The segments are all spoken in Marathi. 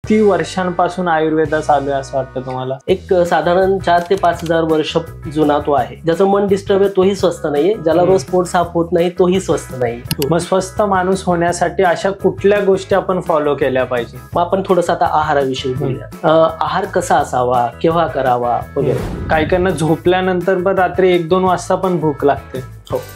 किती वर्षांपासून आयुर्वेद चालू आहे असं वाटतं तुम्हाला? एक साधारण 4 ते 5,000 वर्ष जुना तो आहे. ज्याचं मन डिस्टर्ब आहे तोही स्वस्त नाहीये, ज्याला रोज पोट साफ होत नाही तोही स्वस्त नाही. मग स्वस्थ माणूस होण्यासाठी अशा कुठल्या गोष्टी आपण फॉलो केल्या पाहिजे? मग आपण थोडंसं आता आहाराविषयी बोलूया. आहार कसा असावा, केव्हा करावा वगैरे. काही काहींना झोपल्यानंतर पण रात्री 1-2 वाजता पण भूक लागते.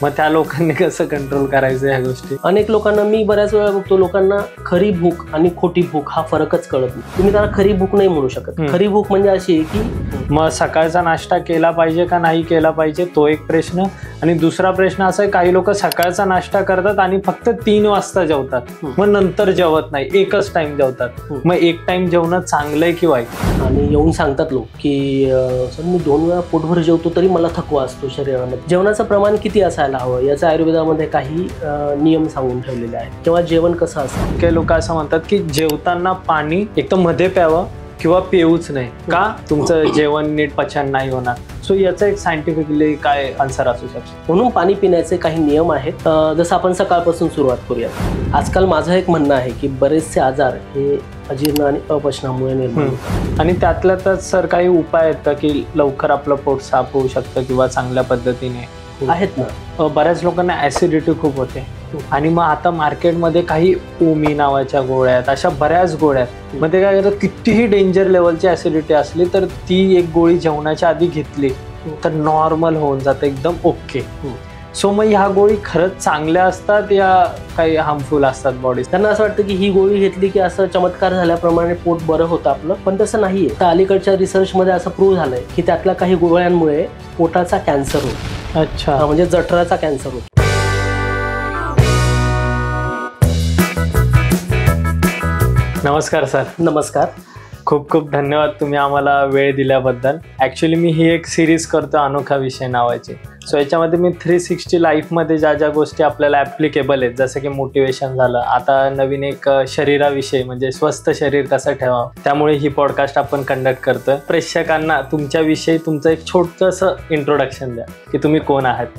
मग त्या लोकांनी कसं कंट्रोल करायचं ह्या गोष्टी? अनेक लोकांना मी बऱ्याच वेळा बघतो, लोकांना खरी भूक आणि खोटी भूक हा फरकच कळत नाही. तुम्ही त्याला खरी भूक नाही म्हणू शकत. खरी भूक म्हणजे अशी आहे की मग सकाळचा नाश्ता केला पाहिजे का नाही केला पाहिजे, तो एक प्रश्न. आणि दुसरा प्रश्न असा आहे, काही लोक सकाळचा नाश्ता करतात आणि फक्त 3 वाजता जेवतात, मग नंतर जेवत नाही, एकच टाइम जेवतात. मग एक टाइम जेवणं चांगलंय की वाईट? आणि येऊन सांगतात लोक की सर मी 2 वेळा पोटभर जेवतो तरी मला थकवा असतो शरीरामध्ये. जेवणाचं प्रमाण किती असायला हवं याचा आयुर्वेदामध्ये काही नियम सांगून ठेवलेले आहेत, किंवा जेवण कसं असावं. काही लोक असं म्हणतात की जेवताना पाणी एकदम मध्ये प्यावं किंवा पिऊच नाही, का तुमचं जेवण नीट पचन नाही होणार. सो याचा एक सायंटिफिकली काय आन्सर असू शकतो? म्हणून पाणी पिण्याचे काही नियम आहेत. जसं आपण सकाळपासून सुरुवात करूया. आजकाल माझं एक म्हणणं आहे की बरेचसे आजार हे अजीर्ण आणि अपचनामुळे निर्माण होतात. आणि त्यातल्या त्यात सर काही उपाय आहेत का की लवकर आपलं पोट साफ होऊ शकतं किंवा चांगल्या पद्धतीने? आहेत ना. बऱ्याच लोकांना ऍसिडिटी खूप होते आणि मग आता मार्केटमध्ये काही ओमी नावाच्या गोळ्या आहेत, अशा बऱ्याच गोळ्या आहेत. मग ते काय करतात, कितीही डेंजर लेवलची ऍसिडिटी असली तर ती एक गोळी जेवणाच्या आधी घेतली तर नॉर्मल होऊन जातं, एकदम ओके. सो मग ह्या गोळी खरंच चांगल्या असतात या काही हार्मफुल असतात बॉडी? त्यांना असं वाटतं की ही गोळी घेतली की असं चमत्कार झाल्याप्रमाणे पोट बरं होतं आपलं, पण तसं नाहीये. तर अलीकडच्या रिसर्चमध्ये असं प्रूव्ह झालंय की त्यातल्या काही गोळ्यांमुळे पोटाचा कॅन्सर होतो. अच्छा. म्हणजे जठराचा कॅन्सर होतो. नमस्कार सर. नमस्कार. खूप खूप धन्यवाद तुम्ही आम्हाला वेळ दिल्याबद्दल. ॲक्च्युली मी ही एक सिरीज करतो अनोखा विषय नावाची. सो याच्यामध्ये मी 360 लाईफमध्ये ज्या ज्या गोष्टी आपल्याला ॲप्लिकेबल आहेत, जसं की मोटिवेशन झालं, आता नवीन एक शरीराविषयी म्हणजे स्वस्थ शरीर कसं ठेवावं, त्यामुळे ही पॉडकास्ट आपण कंडक्ट करतोय. प्रेक्षकांना तुमच्याविषयी तुमचं एक छोटंसं इंट्रोडक्शन द्या की तुम्ही कोण आहात.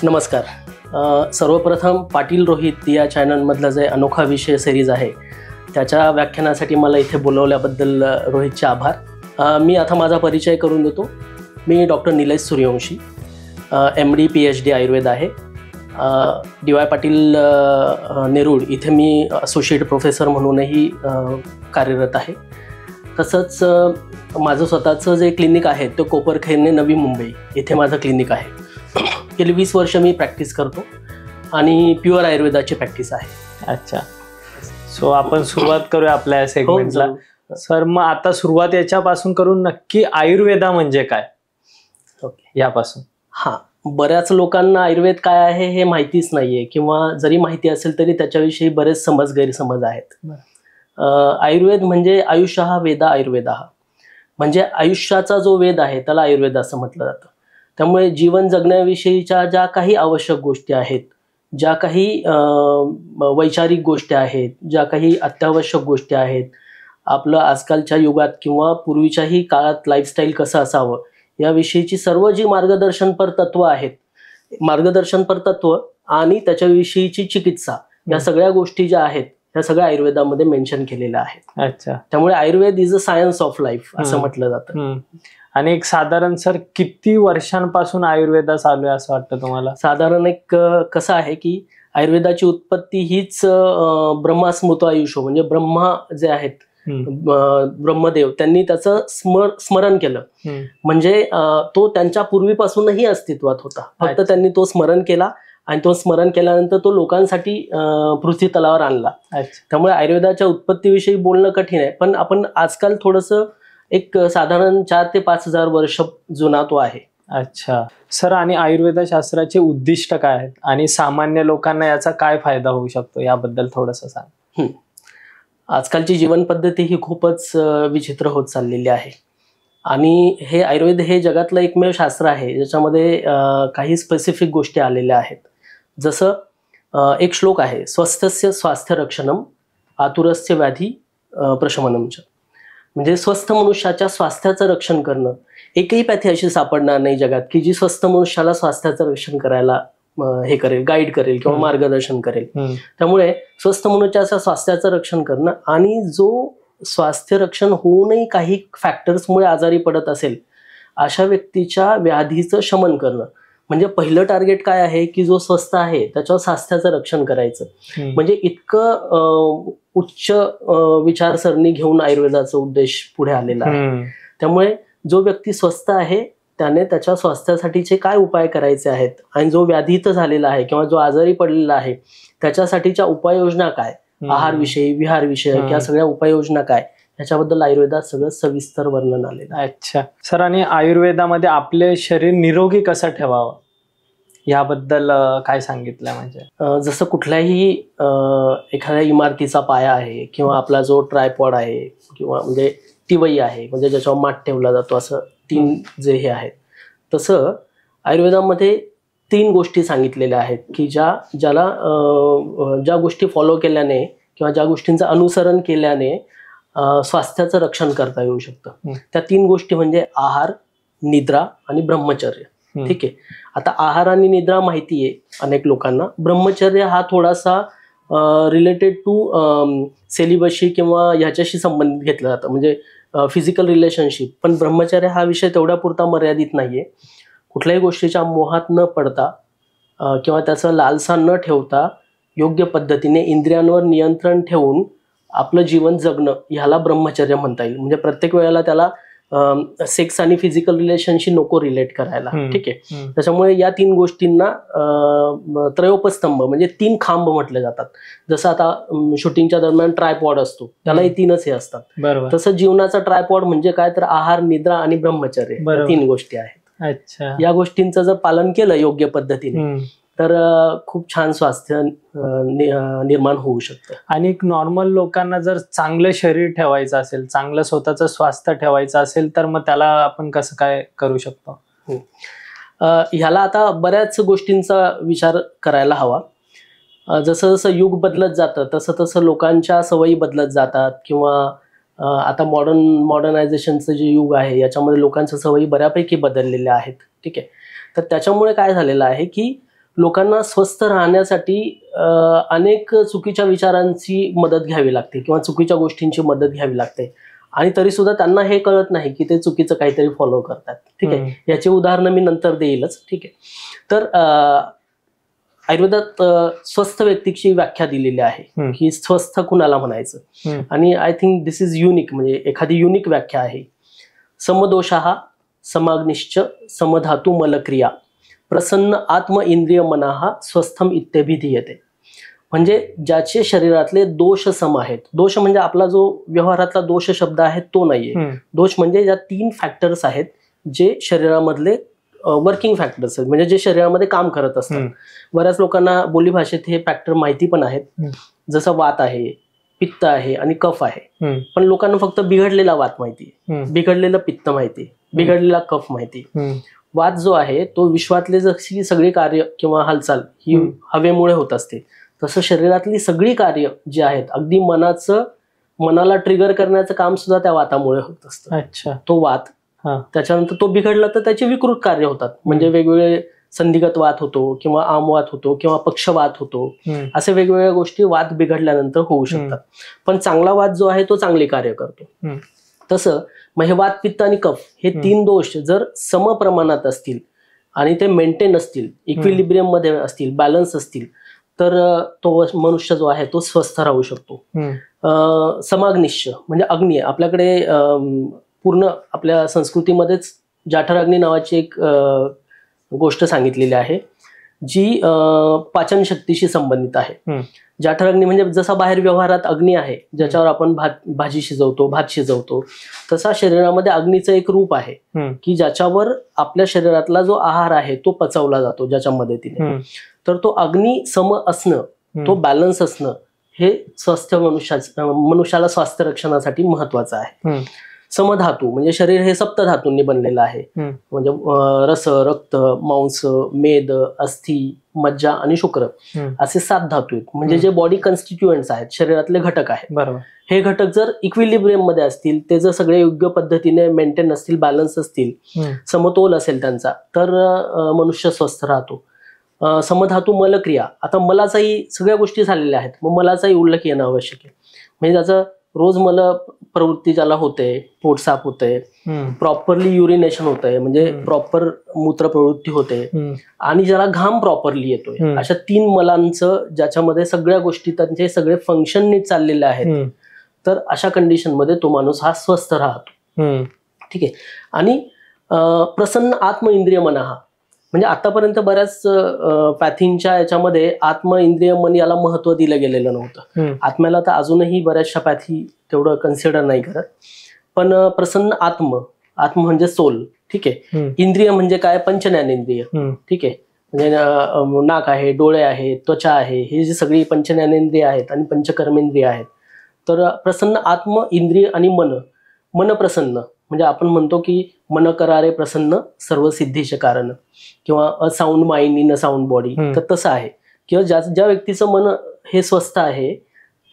नमस्कार. सर्वप्रथम पाटील रोहित या चॅनलमधलं जे अनोखा विषय सिरीज आहे त्याच्या व्याख्यानासाठी मला इथे बोलवल्याबद्दल रोहितचे आभार. मी आता माझा परिचय करून देतो. मी doctor Nilesh Suryavanshi, MD PhD Ayurveda आहे. DY पाटील नेरूळ इथे मी असोसिएट प्रोफेसर म्हणूनही कार्यरत आहे. तसंच माझं स्वतःचं जे क्लिनिक आहे ते कोपरखैरणे नवी मुंबई इथे माझं क्लिनिक आहे. गेली 20 वर्ष मी प्रॅक्टिस करतो आणि प्युअर आयुर्वेदाची प्रॅक्टिस आहे. अच्छा. सो आपण सुरुवात करूया आपल्या या सेगमेंटला. सर मग आता सुरुवात याच्यापासून करून नक्की आयुर्वेदा म्हणजे काय, यापासून? हां, बऱ्याच लोकांना आयुर्वेद काय आहे हे माहितीच नाहीये, किंवा जरी माहिती असेल तरी त्याच्याविषयी बरेच गैरसमज आहेत. आयुर्वेद म्हणजे आयुष्य हा वेदा आयुर्वेद हा, म्हणजे आयुष्याचा जो वेद आहे त्याला आयुर्वेद असं म्हटलं जातं. त्यामुळे जीवन जगण्याविषयीच्या ज्या काही आवश्यक गोष्टी आहेत, ज्या काही वैचारिक गोष्टी आहेत, ज्या काही अत्यावश्यक गोष्टी आहेत, आपलं आजकालच्या युगात किंवा पूर्वीच्याही काळात लाईफस्टाईल कसं असावं याविषयीची सर्व जी मार्गदर्शनपर तत्व आहेत, मार्गदर्शनपर तत्व आणि त्याच्याविषयीची चिकित्सा, या सगळ्या गोष्टी ज्या आहेत ह्या सगळ्या आयुर्वेदामध्ये मेन्शन केलेल्या आहेत. अच्छा. त्यामुळे Ayurveda is a science of life असं म्हटलं जातं. आणि एक साधारण सर किती वर्षांपासून आयुर्वेद चालू आहे असं वाटतं तुम्हाला? साधारण एक कसं आहे की आयुर्वेदाची उत्पत्ती हीच ब्रह्मास्मृत आयुष्य, म्हणजे ब्रह्मा जे आहेत, ब्रह्मदेव, त्यांनी त्याचं स्मरण केलं. म्हणजे तो त्यांच्या पूर्वीपासूनही अस्तित्वात होता, फक्त त्यांनी तो स्मरण केला आणि तो स्मरण केल्यानंतर तो लोकांसाठी पृथ्वी तलावर आणला. त्यामुळे आयुर्वेदाच्या उत्पत्तीविषयी बोलणं कठीण आहे, पण आपण आजकाल थोडंसं एक साधारण 4 ते 5,000 वर्ष जुना तो आहे. अच्छा सर. आणि आयुर्वेद शास्त्राचे उद्दिष्ट काय आहेत आणि सामान्य लोकांना याचा काय फायदा होऊ शकतो याबद्दल थोडंसं सांग. आजकालची जीवन पद्धती ही खूपच विचित्र होत चाललेली आहे आणि हे आयुर्वेद हे जगातलं एकमेव शास्त्र आहे ज्याच्यामध्ये काही स्पेसिफिक गोष्टी आलेल्या आहेत. जसं एक श्लोक आहे, स्वस्थस्य स्वास्थ्य रक्षणम आतुरस्य व्याधी प्रशमनम च. म्हणजे स्वस्थ मनुष्याच्या स्वास्थ्याचं रक्षण करणं. एकही पॅथी अशी सापडणार नाही जगात की जी स्वस्थ मनुष्याला स्वास्थ्याचं रक्षण करायला हे करेल, गाईड करेल किंवा मार्गदर्शन करेल. त्यामुळे स्वस्थ मनुष्याच्या स्वास्थ्याचं रक्षण करणं आणि जो स्वास्थ्य रक्षण होऊनही काही फॅक्टर्समुळे आजारी पडत असेल, अशा व्यक्तीच्या व्याधीचं शमन करणं. म्हणजे पहिलं टार्गेट काय आहे की जो स्वस्थ आहे त्याच्यावर स्वास्थ्याचं रक्षण करायचं. म्हणजे इतकं उच्च विचारसरणी घेऊन आयुर्वेदाचा उद्देश पुढे आलेला आहे. त्यामुळे जो व्यक्ती स्वस्थ आहे त्याने त्याच्या स्वास्थ्यासाठीचे काय उपाय करायचे आहेत, आणि जो व्याधीत झालेला आहे किंवा जो आजारी पडलेला आहे त्याच्यासाठीच्या उपाययोजना काय, आहार विषयी, विहार विषयक, या सगळ्या उपाययोजना काय, ह्याच्याबद्दल आयुर्वेदात सगळं सविस्तर वर्णन आलेलं आहे. अच्छा सर, आणि आयुर्वेदामध्ये आपले शरीर निरोगी कसं ठेवावं याबद्दल काय सांगितलंय? म्हणजे जसं कुठल्याही एखाद्या इमारतीचा पाया आहे किंवा आपला जो ट्रायपॉड आहे किंवा म्हणजे टिवई आहे, म्हणजे ज्याच्यावर माठ ठेवला जातो, असं 3 जे हे आहेत, तसं आयुर्वेदामध्ये 3 गोष्टी सांगितलेल्या आहेत की ज्या गोष्टी फॉलो केल्याने किंवा ज्या गोष्टींचं अनुसरण केल्याने स्वास्थ्याचं रक्षण करता येऊ शकतं. त्या 3 गोष्टी म्हणजे आहार, निद्रा आणि ब्रह्मचर्य. ठीक आहे. आता आहार आणि निद्रा माहिती आहे अनेक लोकांना. ब्रह्मचर्य हा थोडासा रिलेटेड टू सेलिबसी किंवा ह्याच्याशी संबंधित घेतला जातं, म्हणजे फिजिकल रिलेशनशिप. पण ब्रह्मचर्य हा विषय तेवढ्या पुरता मर्यादित नाहीये. कुठल्याही गोष्टीच्या मोहात न पडता किंवा त्याचं लालसा न ठेवता योग्य पद्धतीने इंद्रियांवर नियंत्रण ठेवून आपलं जीवन जगणं, ह्याला ब्रह्मचर्य म्हणता येईल. म्हणजे प्रत्येक वेळेला त्याला सेक्स आणि फिजिकल रिलेशनशी नको रिलेट करायला. ठीक आहे. त्याच्यामुळे या 3 गोष्टींना त्रयोपस्तंभ म्हणजे 3 खांब म्हटले जातात. जसं आता शूटिंगच्या दरम्यान ट्रायपॉड असतो, त्यालाही 3च हे असतात. तसं जीवनाचा ट्रायपॉड म्हणजे काय, तर आहार, निद्रा आणि ब्रह्मचर्य, 3 गोष्टी आहेत. अच्छा, या गोष्टींचं जर पालन केलं योग्य पद्धतीने तर खूप छान स्वास्थ्य निर्माण होऊ शकतं. आणि नॉर्मल लोकांना जर चांगलं शरीर ठेवायचं असेल, चांगलं स्वतःचं स्वास्थ्य ठेवायचं असेल, तर मग त्याला आपण कसं काय करू शकतो? ह्याला आता बऱ्याच गोष्टींचा विचार करायला हवा. जसं जसं युग बदलत जातं तसं तसं लोकांच्या सवयी बदलत जातात, किंवा आता मॉडर्नायझेशनचं जे युग आहे याच्यामध्ये लोकांच्या सवयी बऱ्यापैकी बदललेल्या आहेत. ठीक आहे. तर त्याच्यामुळे काय झालेलं आहे की लोकांना स्वस्थ राहण्यासाठी अनेक चुकीच्या विचारांची मदत घ्यावी लागते किंवा चुकीच्या गोष्टींची मदत घ्यावी लागते, आणि तरी सुद्धा त्यांना हे कळत नाही की ते चुकीचं काहीतरी फॉलो करतात. ठीक आहे. याची उदाहरणं मी नंतर देईलच. ठीक आहे. तर आयुर्वेदात स्वस्थ व्यक्तीची व्याख्या दिलेली आहे की स्वस्थ कुणाला म्हणायचं, आणि I think this is unique, म्हणजे एखादी युनिक व्याख्या आहे. समदोषः समाग्निश्च समधातू मलक्रिया प्रसन्न आत्म इंद्रिय मनाहा स्वस्थम इत्यभिधीयते. म्हणजे ज्याचे शरीरातले दोष सम आहेत. दोष म्हणजे आपला जो व्यवहारातला दोष शब्द आहे तो नाहीये. दोष म्हणजे ज्या 3 फॅक्टर्स आहेत जे शरीरामधले वर्किंग फॅक्टर्स आहेत, म्हणजे जे शरीरामध्ये काम करत असतात. बऱ्याच लोकांना बोलीभाषेत हे फॅक्टर माहिती पण आहेत. जसं वात आहे, पित्त आहे आणि कफ आहे. पण लोकांना फक्त बिघडलेला वात माहिती आहे, बिघडलेलं पित्त माहिती आहे, बिघडलेला कफ माहिती आहे. वात जो आहे तो विश्वातले जशी सगळी कार्य किंवा हालचाल ही हवेमुळे होत असते, तसं शरीरातली सगळी कार्य जी आहेत अगदी मनाला ट्रिगर करण्याचं काम सुद्धा त्या वातामुळे होत असतं. अच्छा. तो वात, त्याच्यानंतर तो बिघडला तर त्याचे विकृत कार्य होतात. म्हणजे वेगवेगळे संधिगत वात होतो किंवा आमवात होतो किंवा पक्षवात होतो, असे वेगवेगळ्या गोष्टी वात बिघडल्यानंतर होऊ शकतात. पण चांगला वात जो आहे तो चांगले कार्य करतो. तसं मग हे वात, पित्त आणि कफ हे 3 दोष जर समप्रमाणात असतील आणि ते मेंटेन असतील, इक्विलिब्रियम मध्ये असतील, बॅलन्स असतील, तर तो मनुष्य जो आहे तो स्वस्थ राहू शकतो. समाग्निश्च म्हणजे अग्नी. आपल्याकडे पूर्ण आपल्या संस्कृतीमध्येच जाठराग्नी नावाची एक गोष्ट सांगितलेली आहे जी पाचन शक्तीशी संबंधित आहे. जाठराग्नी म्हणजे जसा बाहेर व्यवहारात अग्नी आहे ज्याच्यावर आपण भाजी शिजवतो, भात शिजवतो, तसा शरीरामध्ये अग्नीचं एक रूप आहे की ज्याच्यावर आपल्या शरीरातला जो आहार आहे तो पचवला जातो ज्याच्या मदतीने. तर तो अग्नी सम असणं, तो बॅलन्स असणं हे मनुष्याला स्वास्थ्य रक्षणासाठी महत्वाचं आहे. समधातू म्हणजे शरीर हे सप्तधातूंनी बनलेलं आहे. म्हणजे रस, रक्त, मांस, मेद, अस्थि, मज्जा आणि शुक्र असे 7 धातू आहेत. म्हणजे जे बॉडी कन्स्टिट्युएंट्स आहेत, शरीरातले घटक आहेत. बरोबर. हे घटक जर इक्विलिब्रियम मध्ये असतील, ते जर सगळे योग्य पद्धतीने मेंटेन असतील, बॅलन्स असतील, समतोल असेल त्यांचा, तर मनुष्य स्वस्थ राहतो. समधातू मलक्रिया. आता मलाचाही सगळ्या गोष्टी झालेल्या आहेत, मग मलाचाही उल्लेख येणं आवश्यक आहे. म्हणजे त्याचं रोज मला प्रवृत्ती ज्याला होते, पोट साफ होते, प्रॉपरली युरिनेशन होतंय म्हणजे प्रॉपर मूत्र प्रवृत्ती होते, आणि ज्याला घाम प्रॉपरली येतोय, अशा 3 मलांचं ज्याच्यामध्ये सगळ्या गोष्टी त्यांचे सगळे फंक्शन नीट चाललेले आहेत, तर अशा कंडिशन मध्ये तो माणूस हा स्वस्थ राहतो. ठीक आहे. आणि प्रसन्न आत्म इंद्रिय मन हा, म्हणजे आतापर्यंत बऱ्याच पॅथींच्या याच्यामध्ये आत्म इंद्रिय मन याला महत्व दिलं गेलेलं नव्हतं. आत्म्याला तर अजूनही बऱ्याचशा पॅथी तेवढं कन्सिडर नाही करत. पण प्रसन्न आत्म म्हणजे सोल. ठीक आहे. इंद्रिय म्हणजे काय, पंचज्ञानेंद्रिय. ठीक आहे. म्हणजे नाक आहे, डोळे आहेत, त्वचा आहे, हे जी सगळी पंचज्ञानेंद्रिय आहेत आणि पंचकर्मेंद्रिय आहेत. तर प्रसन्न आत्म इंद्रिय आणि मन प्रसन्न म्हणजे आपण म्हणतो की मन करारे प्रसन्न सर्व सिद्धीचे कारण, किंवा a sound mind in a sound body. तर तसं आहे, किंवा ज्या व्यक्तीचं मन हे स्वस्थ आहे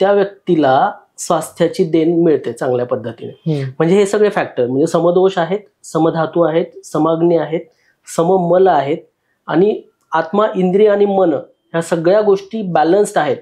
त्या व्यक्तीला स्वास्थ्याची देण मिळते चांगल्या पद्धतीने. म्हणजे हे सगळे फॅक्टर म्हणजे समदोष आहेत, समधातू आहेत, समाग्नी आहेत, सममल आहेत, आणि आत्मा, इंद्रिय आणि मन ह्या सगळ्या गोष्टी बॅलन्स्ड आहेत,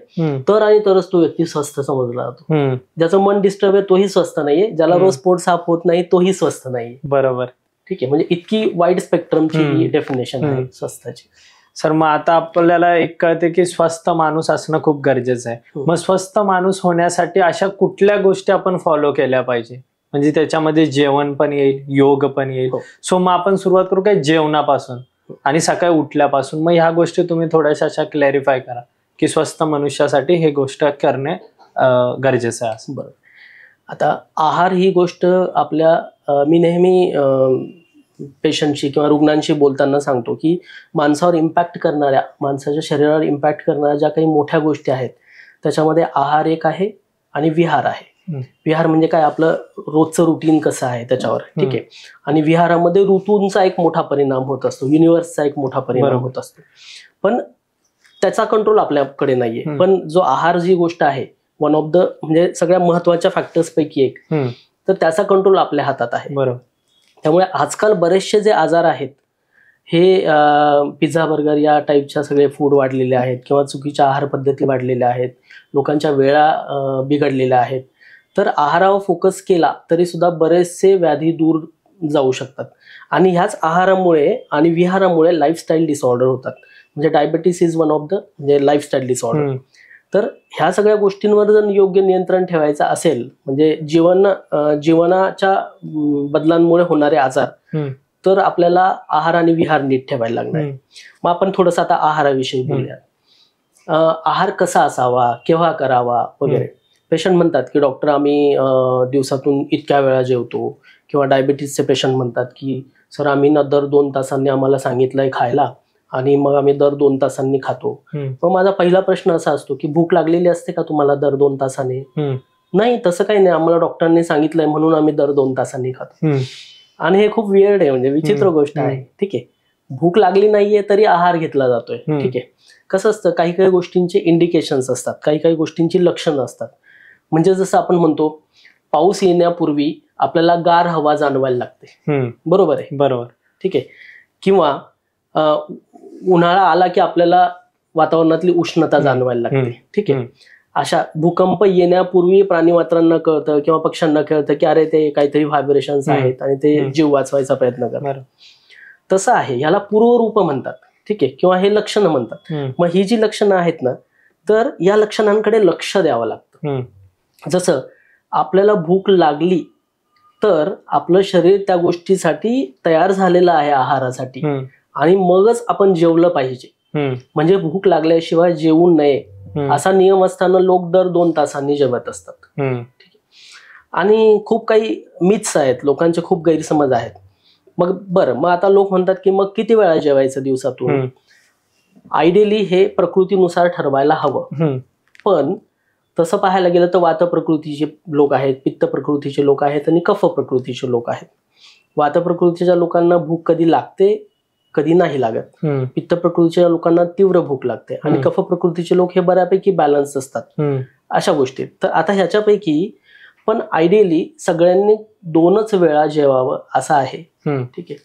तर आणि तरच तो व्यक्ती स्वस्थ समजला जातो. ज्याचं मन डिस्टर्ब आहे तोही स्वस्थ नाहीये, ज्याला रोज पोट साफ होत नाही तोही स्वस्थ नाहीये. बरोबर. ठीक आहे. म्हणजे इतकी वाईड स्पेक्ट्रमची डेफिनेशन आहे स्वस्थाची. सर, मग आता आपल्याला एक कळते की स्वस्थ माणूस असणं खूप गरजेचं आहे. मग स्वस्थ माणूस होण्यासाठी अशा कुठल्या गोष्टी आपण फॉलो केल्या पाहिजे, म्हणजे त्याच्यामध्ये जेवण पण येईल, योग पण येईल. सो मग आपण सुरुवात करू काय जेवणापासून आणि सकाळी उठल्यापासून. मग ह्या गोष्टी तुम्ही थोड्याशा अशा क्लॅरिफाय करा की स्वस्थ मनुष्यासाठी हे गोष्ट करणे गरजेचं आहे असं. बरोबर. आता आहार ही गोष्ट आपल्या मी नेहमी पेशंटशी किंवा रुग्णांशी बोलताना सांगतो की माणसावर इम्पॅक्ट करणाऱ्या, माणसाच्या शरीरावर इम्पॅक्ट करणाऱ्या ज्या काही मोठ्या गोष्टी आहेत त्याच्यामध्ये आहार एक आहे आणि विहार आहे. विहार म्हणजे काय, आपलं रोजचं रुटीन कसं आहे त्याच्यावर. ठीक आहे. आणि विहारामध्ये ऋतूंचा एक मोठा परिणाम होत असतो, युनिव्हर्सचा एक मोठा परिणाम होत असतो, पण त्याचा कंट्रोल आपल्याकडे नाहीये. पण जो आहार जी गोष्ट आहे, वन ऑफ द म्हणजे सगळ्या महत्वाच्या फॅक्टर्स पैकी एक, तर त्याचा कंट्रोल आपल्या हातात आहे. बरोबर. त्यामुळे आजकाल बरेचसे जे आजार आहेत हे पिझ्झा बर्गर या टाईपच्या सगळे फूड वाढलेले आहेत, किंवा चुकीच्या आहार पद्धती वाढलेल्या आहेत, लोकांच्या वेळा बिघडलेल्या आहेत. तर आहारावर फोकस केला तरी सुद्धा बरेचसे व्याधी दूर जाऊ शकतात. आणि ह्याच आहारामुळे आणि विहारामुळे लाईफस्टाईल डिसऑर्डर होतात. म्हणजे diabetes is one of the म्हणजे लाईफस्टाईल डिसऑर्डर. तर ह्या सगळ्या गोष्टींवर जर योग्य नियंत्रण ठेवायचं असेल, म्हणजे जीवनाच्या बदलांमुळे होणारे आजार, तर आपल्याला आहार आणि विहार नीट ठेवायला लागणार. मग आपण थोडंसं आता आहाराविषयी बोलूया. आहार कसा असावा, केव्हा करावा वगैरे. पेशंट म्हणतात की डॉक्टर आम्ही दिवसातून इतक्या वेळा जेवतो, किंवा डायबिटीसचे पेशंट म्हणतात की सर आम्ही ना दर 2 तासांनी आम्हाला सांगितलंय खायला आणि मग आम्ही दर 2 तासांनी खातो. मग माझा पहिला प्रश्न असा असतो की भूक लागलेली असते का तुम्हाला दर 2 तासाने? नाही, तसं काही नाही, आम्हाला डॉक्टरांनी सांगितलंय म्हणून आम्ही दर 2 तासांनी खातो. आणि हे खूप वियर्ड आहे, म्हणजे विचित्र गोष्ट आहे. ठीक आहे. भूक लागली नाहीये तरी आहार घेतला जातोय. ठीक आहे. कसं असतं, काही काही गोष्टींचे इंडिकेशन्स असतात, काही काही गोष्टींची लक्षणं असतात. म्हणजे जसं आपण म्हणतो पाऊस येण्यापूर्वी आपल्याला गार हवा जाणवायला लागते. बरोबर आहे. बरोबर. ठीक आहे. किंवा उन्हाळा आला की आपल्याला वातावरणातली उष्णता जाणवायला लागते. ठीक आहे. अशा भूकंप येण्यापूर्वी प्राणीमात्रांना कळतं किंवा पक्ष्यांना कळतं की अरे ते काहीतरी व्हायब्रेशन्स आहेत आणि ते जीव वाचवायचा प्रयत्न करतात. तसं आहे, ह्याला पूर्वरूप म्हणतात. ठीक आहे. किंवा हे लक्षणं म्हणतात. मग ही जी लक्षणं आहेत ना, तर या लक्षणांकडे लक्ष द्यावं लागतं. जसं आपल्याला भूक लागली तर आपलं शरीर त्या गोष्टीसाठी तयार झालेलं आहे आहारासाठी, आणि मगच आपण जेवलं पाहिजे. म्हणजे भूक लागल्याशिवाय जेवू नये असा नियम असताना लोक दर 2 तासांनी जेवत असतात. ठीक आहे. आणि खूप काही मिथ्स आहेत, लोकांचे खूप गैरसमज आहेत. मग आता लोक म्हणतात की मग किती वेळा जेवायचं दिवसातून? आयडियली हे प्रकृतीनुसार ठरवायला हवं. पण तसं पाहायला गेलं तर वात प्रकृतीचे लोक आहेत, पित्त प्रकृतीचे लोक आहेत आणि कफ प्रकृतीचे लोक आहेत. वात प्रकृतीच्या लोकांना भूक कधी लागते, कधी नाही लागत. पित्त प्रकृतीच्या लोकांना तीव्र भूक लागते, आणि कफ प्रकृतीचे लोक हे बऱ्यापैकी बॅलन्स असतात. अशा गोष्टी. तर आता ह्याच्यापैकी पण आयडियली सगळ्यांनी 2च वेळा जेवावं असं आहे. ठीक आहे.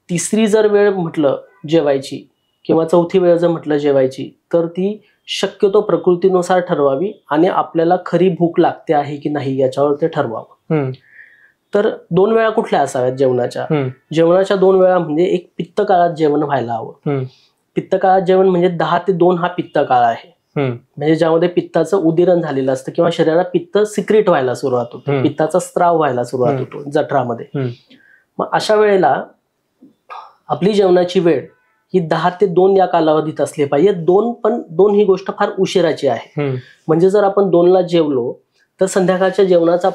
तिसरी जर वेळ म्हटलं जेवायची किंवा चौथी वेळ जर म्हटलं जेवायची, तर ती शक्यतो प्रकृतीनुसार ठरवावी आणि आपल्याला खरी भूक लागते आहे की नाही याच्यावर ते ठरवावं. तर 2 वेळा कुठल्या असाव्यात जेवणाच्या? जेवणाच्या 2 वेळा म्हणजे एक पित्त काळात जेवण व्हायला हवं. पित्त काळात जेवण म्हणजे 10 ते 2 हा पित्त काळ आहे. म्हणजे ज्यामध्ये पित्ताचं उदिरण झालेलं असतं किंवा शरीरात पित्त सिक्रेट व्हायला सुरुवात होते, पित्ताचा स्त्राव व्हायला सुरुवात होतो जठरामध्ये. मग अशा वेळेला आपली जेवणाची वेळ ही 10 ते 2 या कालावधीत असली पाहिजे. 2 ही गोष्ट फार उशिराची आहे. म्हणजे जर आपण 2ला जेवलो तर संध्याकाळच्या जेवणाचा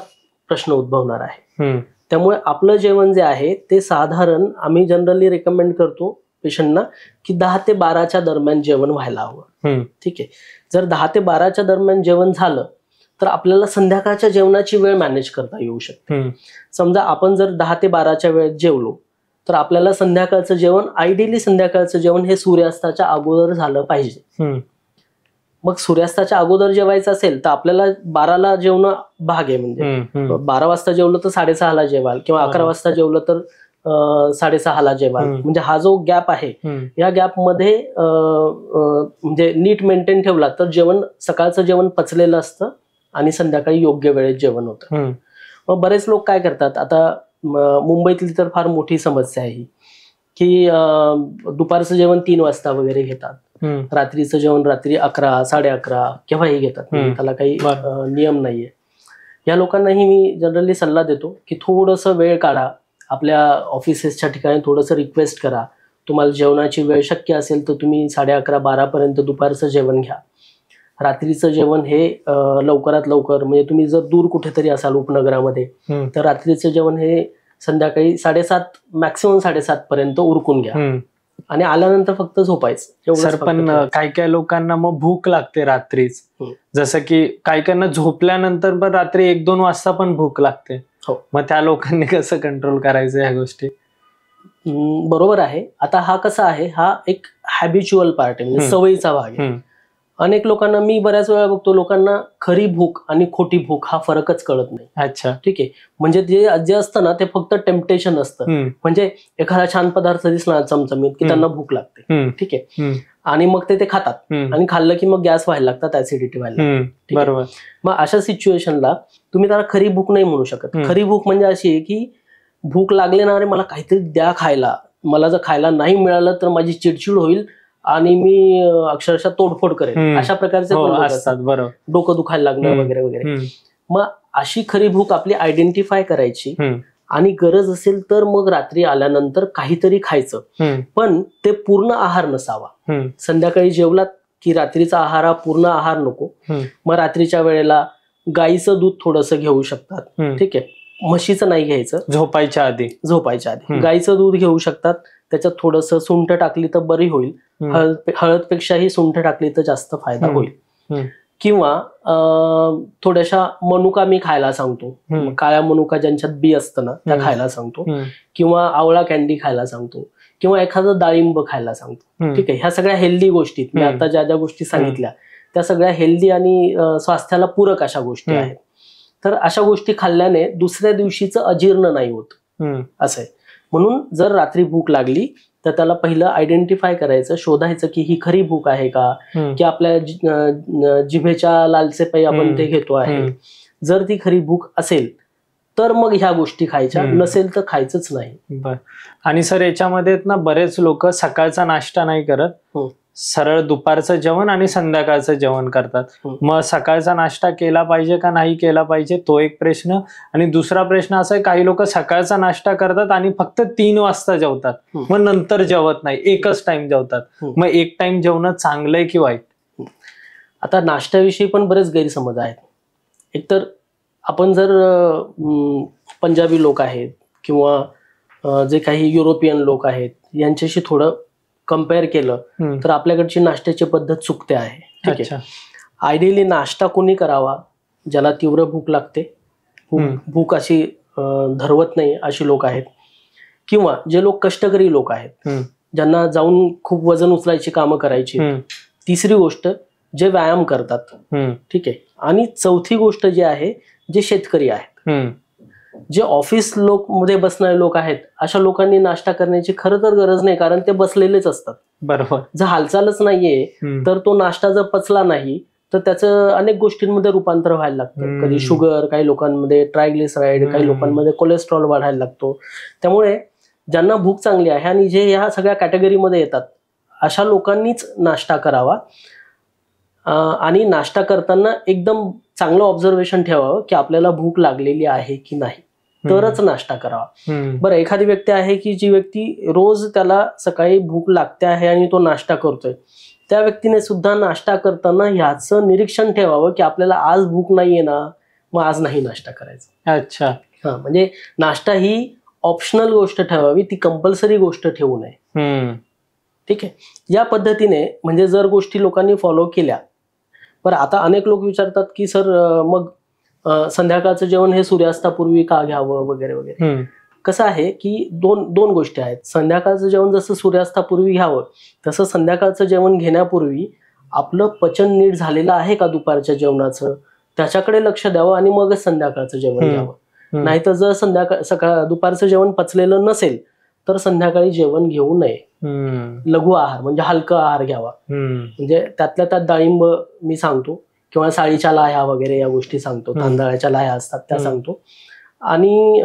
प्रश्न उद्भवणार आहे. त्यामुळे आपलं जेवण जे आहे ते साधारण आम्ही जनरली रेकमेंड करतो पेशंटना की 10 ते 12च्या दरम्यान जेवण व्हायला हवं. ठीक आहे. जर 10 ते 12च्या दरम्यान जेवण झालं तर आपल्याला संध्याकाळच्या जेवणाची वेळ मॅनेज करता येऊ शकते. समजा आपण जर 10 ते 12च्या वेळेत जेवलो तर आपल्याला संध्याकाळचं जेवण, आयडियली संध्याकाळचं जेवण हे सूर्यास्ताच्या अगोदर झालं पाहिजे. मग सूर्यास्ताच्या अगोदर जेवायचं असेल तर आपल्याला 12ला जेवणं भाग आहे. म्हणजे 12 वाजता जेवलं तर 6:30ला जेवाल किंवा 11 वाजता जेवलं तर 6:30ला जेवाल. म्हणजे हा जो गॅप आहे या गॅपमध्ये म्हणजे नीट मेंटेन ठेवला तर जेवण, सकाळचं जेवण पचलेलं असतं आणि संध्याकाळी योग्य वेळेत जेवण होतं. मग बरेच लोक काय करतात, आता मुंबईतली तर फार मोठी समस्या आहे की दुपारचं जेवण 3 वाजता वगैरे घेतात, रात्रीचं जेवण रात्री 11, 11:30 केव्हाही घेतात. त्याला काही नियम नाहीये. या लोकांनाही मी जनरली सल्ला देतो की थोडंसं वेळ काढा, आपल्या ऑफिसेसच्या ठिकाणी थोडंसं रिक्वेस्ट करा. तुम्हाला जेवणाची वेळ शक्य असेल तर तुम्ही 11:30, 12 पर्यंत दुपारचं जेवण घ्या. रात्रीचं जेवण हे लवकरात लवकर, म्हणजे तुम्ही जर दूर कुठेतरी असाल उपनगरामध्ये तर रात्रीचं जेवण हे संध्याकाळी 7:30, मॅक्सिमम 7:30 पर्यंत उरकून घ्या आणि आल्यानंतर फक्त झोपायचं. सर, पण काही काही लोकांना मग भूक लागते रात्रीच, जसं की काही काहींना झोपल्यानंतर पण रात्री 1-2 वाजता पण भूक लागते. मग त्या लोकांनी कसं कंट्रोल करायचं ह्या गोष्टी? बरोबर आहे. आता हा कसा आहे, हा एक हॅबिच्युअल पार्ट आहे, म्हणजे सवयीचा भाग आहे. अनेक लोकांना, मी बऱ्याच वेळा बघतो, लोकांना खरी भूक आणि खोटी भूक हा फरकच कळत नाही. अच्छा, ठीक आहे. म्हणजे जे असतं ना ते फक्त टेम्पटेशन असतं. म्हणजे एखादा छान पदार्थ दिसला चमचमीत की त्यांना भूक लागते. ठीक आहे. आणि मग ते खातात आणि खाल्लं की मग गॅस व्हायला लागतात, ऍसिडिटी व्हायला लागते. बरोबर. मग अशा सिच्युएशनला तुम्ही त्याला खरी भूक नाही म्हणू शकत. खरी भूक म्हणजे अशी आहे की भूक लागली ना, रे मला काहीतरी द्या खायला, मला जर खायला नाही मिळालं तर माझी चिडचिड होईल आणि मी अक्षरशः तोडफोड करेन, अशा प्रकारचे असतात. बरोबर. डोकं दुखायला लागणं वगैरे वगैरे. मग अशी खरी भूक आपली आयडेंटिफाय करायची आणि गरज असेल तर मग रात्री आल्यानंतर काहीतरी खायचं, पण ते पूर्ण आहार नसावा. संध्याकाळी जेवलात की रात्रीचा आहार हा पूर्ण आहार नको. मग रात्रीच्या वेळेला गाईचं दूध थोडंसं घेऊ शकतात. ठीक आहे. म्हशीचं नाही घ्यायचं, झोपायच्या आधी. गाईचं दूध घेऊ शकतात. त्याच्यात थोडंसं सुंठ टाकली तर बरी होईल. हळदपेक्षाही सुंठ टाकली तर जास्त फायदा होईल. किंवा थोड्याशा मनुका मी खायला सांगतो, काळ्या मनुका ज्यांच्यात बी असतं ना त्या खायला सांगतो. किंवा आवळा कॅन्डी खायला सांगतो किंवा एखादं डाळिंब खायला सांगतो. ठीक आहे. ह्या सगळ्या हेल्दी गोष्टी, मी आता ज्या ज्या गोष्टी सांगितल्या त्या सगळ्या हेल्दी आणि स्वास्थ्याला पूरक अशा गोष्टी आहेत. तर अशा गोष्टी खाल्ल्याने दुसऱ्या दिवशीचं अजीर्ण नाही होत, असं आहे. म्हणून जर रात्री भूक लागली तर त्याला पहिलं आयडेंटिफाय करायचं, शोधायचं की ही खरी भूक आहे का, की आपल्या जिभेच्या लालसेपायी आपण ते घेतो आहे. जर ती खरी भूक असेल तर मग ह्या गोष्टी खायच्या, नसेल तर खायचंच नाही. आणि सर, याच्यामध्ये ना बरेच लोक सकाळचा नाश्ता नाही करत, सरळ दुपारचं जेवण आणि संध्याकाळचं जेवण करतात. मग सकाळचा नाश्ता केला पाहिजे का नाही केला पाहिजे, तो एक प्रश्न. आणि दुसरा प्रश्न असा आहे, काही लोक सकाळचा नाश्ता करतात आणि फक्त 3 वाजता जेवतात, मग नंतर जेवत नाही, एकच टाइम जेवतात. मग एक टाइम जेवणं चांगलंय की वाईट? आता नाश्त्याविषयी पण बरेच गैरसमज आहेत. एकतर आपण जर पंजाबी लोक आहेत किंवा जे काही युरोपियन लोक आहेत यांच्याशी थोडं कम्पेअर केलं तर आपल्याकडची नाश्त्याची पद्धत चुकते आहे. ठीक आहे. आयडियली नाश्ता कोणी करावा, ज्याला तीव्र भूक लागते, भूक अशी धरवत नाही अशी लोक आहेत, किंवा जे लोक कष्टकरी लोक आहेत, ज्यांना जाऊन खूप वजन उचलायची कामं करायची. तिसरी गोष्ट, जे व्यायाम करतात. ठीक आहे. आणि चौथी गोष्ट जी आहे, जे शेतकरी आहेत. जे ऑफिस मध्ये बसणारे लोक आहेत अशा लोकांनी नाश्ता करण्याची खरं तर गरज नाही, कारण ते बसलेलेच असतात. बरोबर. जर हालचालच नाहीये तर तो नाश्ता जर पचला नाही तर त्याचं अनेक गोष्टींमध्ये रूपांतर व्हायला लागतं. कधी शुगर, काही लोकांमध्ये ट्रायग्लिसराईड, काही लोकांमध्ये कोलेस्ट्रॉल वाढायला लागतो. त्यामुळे ज्यांना भूक चांगली आहे आणि जे ह्या सगळ्या कॅटेगरीमध्ये येतात अशा लोकांनीच नाश्ता करावा. आणि नाश्ता करताना एकदम चांगलं ऑब्झर्वेशन ठेवावं की आपल्याला भूक लागलेली आहे की नाही, तरच नाश्ता करावा. बरं, एखादी व्यक्ती आहे की जी व्यक्ती रोज त्याला सकाळी भूक लागते आहे आणि तो नाश्ता करतोय, त्या व्यक्तीने सुद्धा नाश्ता करताना ह्याचं निरीक्षण ठेवावं की आपल्याला आज भूक नाहीये ना, मग आज नाही नाश्ता करायचा. अच्छा. म्हणजे नाश्ता ही ऑप्शनल गोष्ट ठेवावी, ती कंपल्सरी गोष्ट ठेवू नये. ठीक आहे. या पद्धतीने म्हणजे जर गोष्टी लोकांनी फॉलो केल्या. पण आता अनेक लोक विचारतात की सर मग संध्याकाळचं जेवण हे सूर्यास्तापूर्वी का घ्यावं वगैरे वगैरे. कसं आहे की दोन गोष्टी आहेत. संध्याकाळचं जेवण जसं सूर्यास्तापूर्वी घ्यावं तसं संध्याकाळचं जेवण घेण्यापूर्वी आपलं पचन नीट झालेलं आहे का दुपारच्या जेवणाचं, त्याच्याकडे लक्ष द्यावं आणि मगच संध्याकाळचं जेवण घ्यावं. नाहीतर जर दुपारचं जेवण पचलेलं नसेल तर संध्याकाळी जेवण घेऊ नये. लघु आहार म्हणजे हलका आहार घ्यावा. म्हणजे त्यातल्या त्यात डाळिंब मी सांगतो, किंवा साळीच्या लाह्या वगैरे या गोष्टी सांगतो, तांदळाच्या लाह्या असतात त्या सांगतो. आणि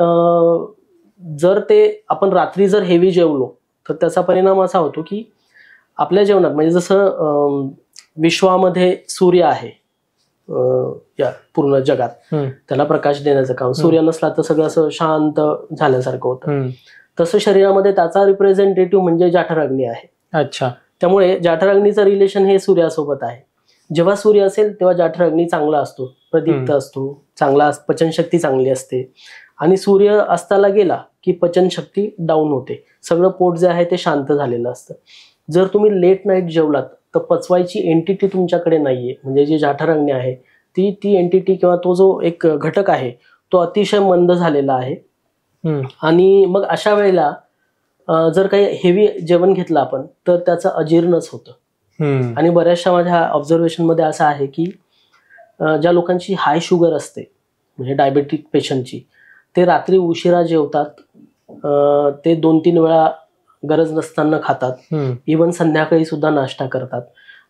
जर ते आपण रात्री जर हेवी जेवलो तर त्याचा परिणाम असा होतो की आपल्या जेवणात म्हणजे जसं विश्वामध्ये सूर्य आहे या पूर्ण जगात, त्याला प्रकाश देण्याचं काम, सूर्य नसला तर सगळं असं शांत झाल्यासारखं होतं. तसं शरीरामध्ये त्याचा रिप्रेझेंटेटिव्ह म्हणजे जाठराग्नी आहे. अच्छा. त्यामुळे जाठराग्नीचं रिलेशन हे सूर्यासोबत आहे. जेव्हा सूर्य असेल तेव्हा जाठराग्नी चांगला असतो, प्रदीप्त असतो, चांगला पचनशक्ती चांगली असते. आणि सूर्य अस्ताला गेला की पचनशक्ती डाऊन होते, सगळं पोट जे आहे ते शांत झालेलं असतं. जर तुम्ही लेट नाईट जेवलात तर पचवायची एंटिटी तुमच्याकडे नाहीये, म्हणजे जी जाठराग्नी आहे ती एंटिटी किंवा तो जो एक घटक आहे तो अतिशय मंद झालेला आहे. आणि मग अशा वेळेला जर काही हेवी जेवण घेतलं आपण तर त्याचं अजीर्णच होतं. आणि बऱ्याचशा माझ्या ऑब्झर्वेशन मध्ये असं आहे की ज्या लोकांची हाय शुगर असते म्हणजे डायबेटिक पेशंटची, ते रात्री उशिरा जेवतात, ते 2-3 वेळा गरज नसताना खातात, इव्हन संध्याकाळी सुद्धा नाश्ता करतात.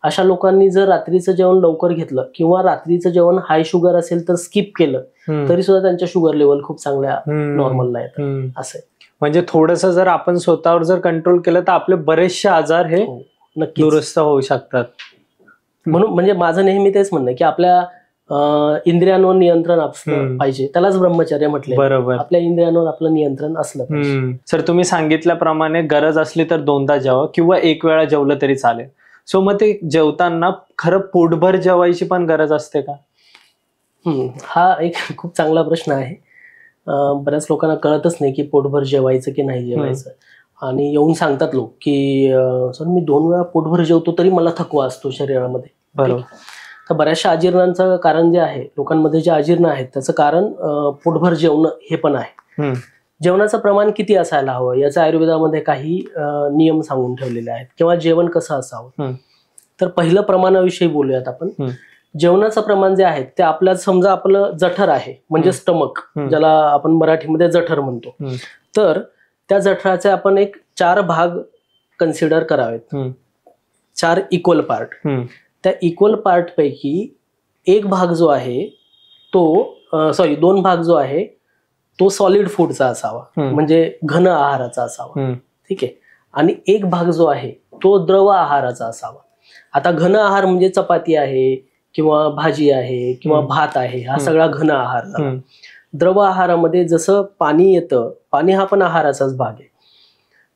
अशा लोकांनी जर रात्रीचं जेवण लवकर घेतलं किंवा रात्रीचं जेवण हाय शुगर असेल तर स्किप केलं तरी सुद्धा त्यांच्या शुगर लेवल खूप चांगल्या नॉर्मलला येतात. असं म्हणजे थोडंसं जर आपण स्वतःवर जर कंट्रोल केलं तर आपले बरेचसे आजार हे नक्की दुरुस्त होऊ शकतात. म्हणून म्हणजे माझं नेहमी तेच म्हणणं की आपल्या इंद्रियांवर नियंत्रण असलं पाहिजे, त्यालाच ब्रह्मचर्य म्हटले. बरोबर. आपल्या इंद्रियांवर आपलं नियंत्रण असलं पाहिजे. सर, तुम्ही सांगितल्याप्रमाणे गरज असली तर 2दा जेवा किंवा 1 वेळा जेवलं तरी चालेल. सो मग ते जेवताना खरं पोटभर जेवायची पण गरज असते का? हा एक खूप चांगला प्रश्न आहे. बऱ्याच लोकांना कळतच नाही की पोटभर जेवायचं की नाही जेवायचं. आणि येऊन सांगतात लोक की सर मी 2 वेळा पोटभर जेवतो तरी मला थकवा असतो शरीरामध्ये. बरोबर. तर बऱ्याचशा अजीर्णांचं कारण जे आहे, लोकांमध्ये जे अजीर्ण आहेत त्याचं कारण पोटभर जेवणं हे पण आहे. जेवणाचं प्रमाण किती असायला हवं याचा आयुर्वेदामध्ये काही नियम सांगून ठेवलेले आहेत, किंवा जेवण कसं असावं. तर पहिलं प्रमाणाविषयी बोलूयात आपण. जेवणाचं प्रमाण जे आहे ते आपल्याला, समजा आपलं जठर आहे म्हणजे स्टमक, ज्याला आपण मराठीमध्ये जठर म्हणतो, तर त्या जठराचे आपण एक 4 भाग कन्सिडर करावेत, 4 इक्वल पार्ट. त्या इक्वल पार्ट पैकी एक भाग जो आहे तो 2 भाग जो आहे तो सॉलिड फूडचा असावा, म्हणजे घन आहाराचा असावा. ठीक आहे. आणि एक भाग जो आहे तो द्रव आहाराचा असावा. आता घन आहार म्हणजे चपाती आहे किंवा भाजी आहे किंवा भात आहे, हा सगळा घन आहार झाला. द्रव आहारामध्ये जसं पाणी येतं, पाणी हा पण आहाराचाच भाग आहे.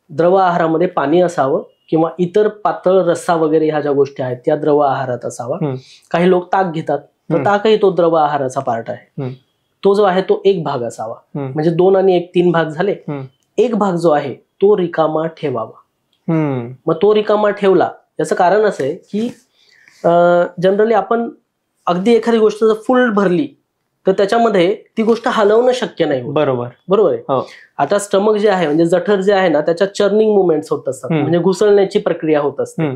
द्रव आहारामध्ये पाणी असावं किंवा इतर पातळ रस्सा वगैरे ह्या ज्या गोष्टी आहेत त्या द्रव आहारात असावा. काही लोक ताक घेतात तर ताकही तो द्रव आहाराचा पार्ट आहे. तो जो आहे तो एक भाग असावा. म्हणजे 2 आणि 1 3 भाग झाले. एक भाग जो आहे तो रिकामा ठेवावा. मग तो रिकामा ठेवला याचं कारण असं आहे की जनरली आपण अगदी एखादी गोष्ट जर फुल भरली तर त्याच्यामध्ये ती गोष्ट हलवणं शक्य नाही होत. बरोबर आहे. हो. आता स्टमक जे आहे म्हणजे जठर जे आहे ना त्याच्यात चर्निंग मुवमेंट्स होत असतात, म्हणजे घुसळण्याची प्रक्रिया होत असते.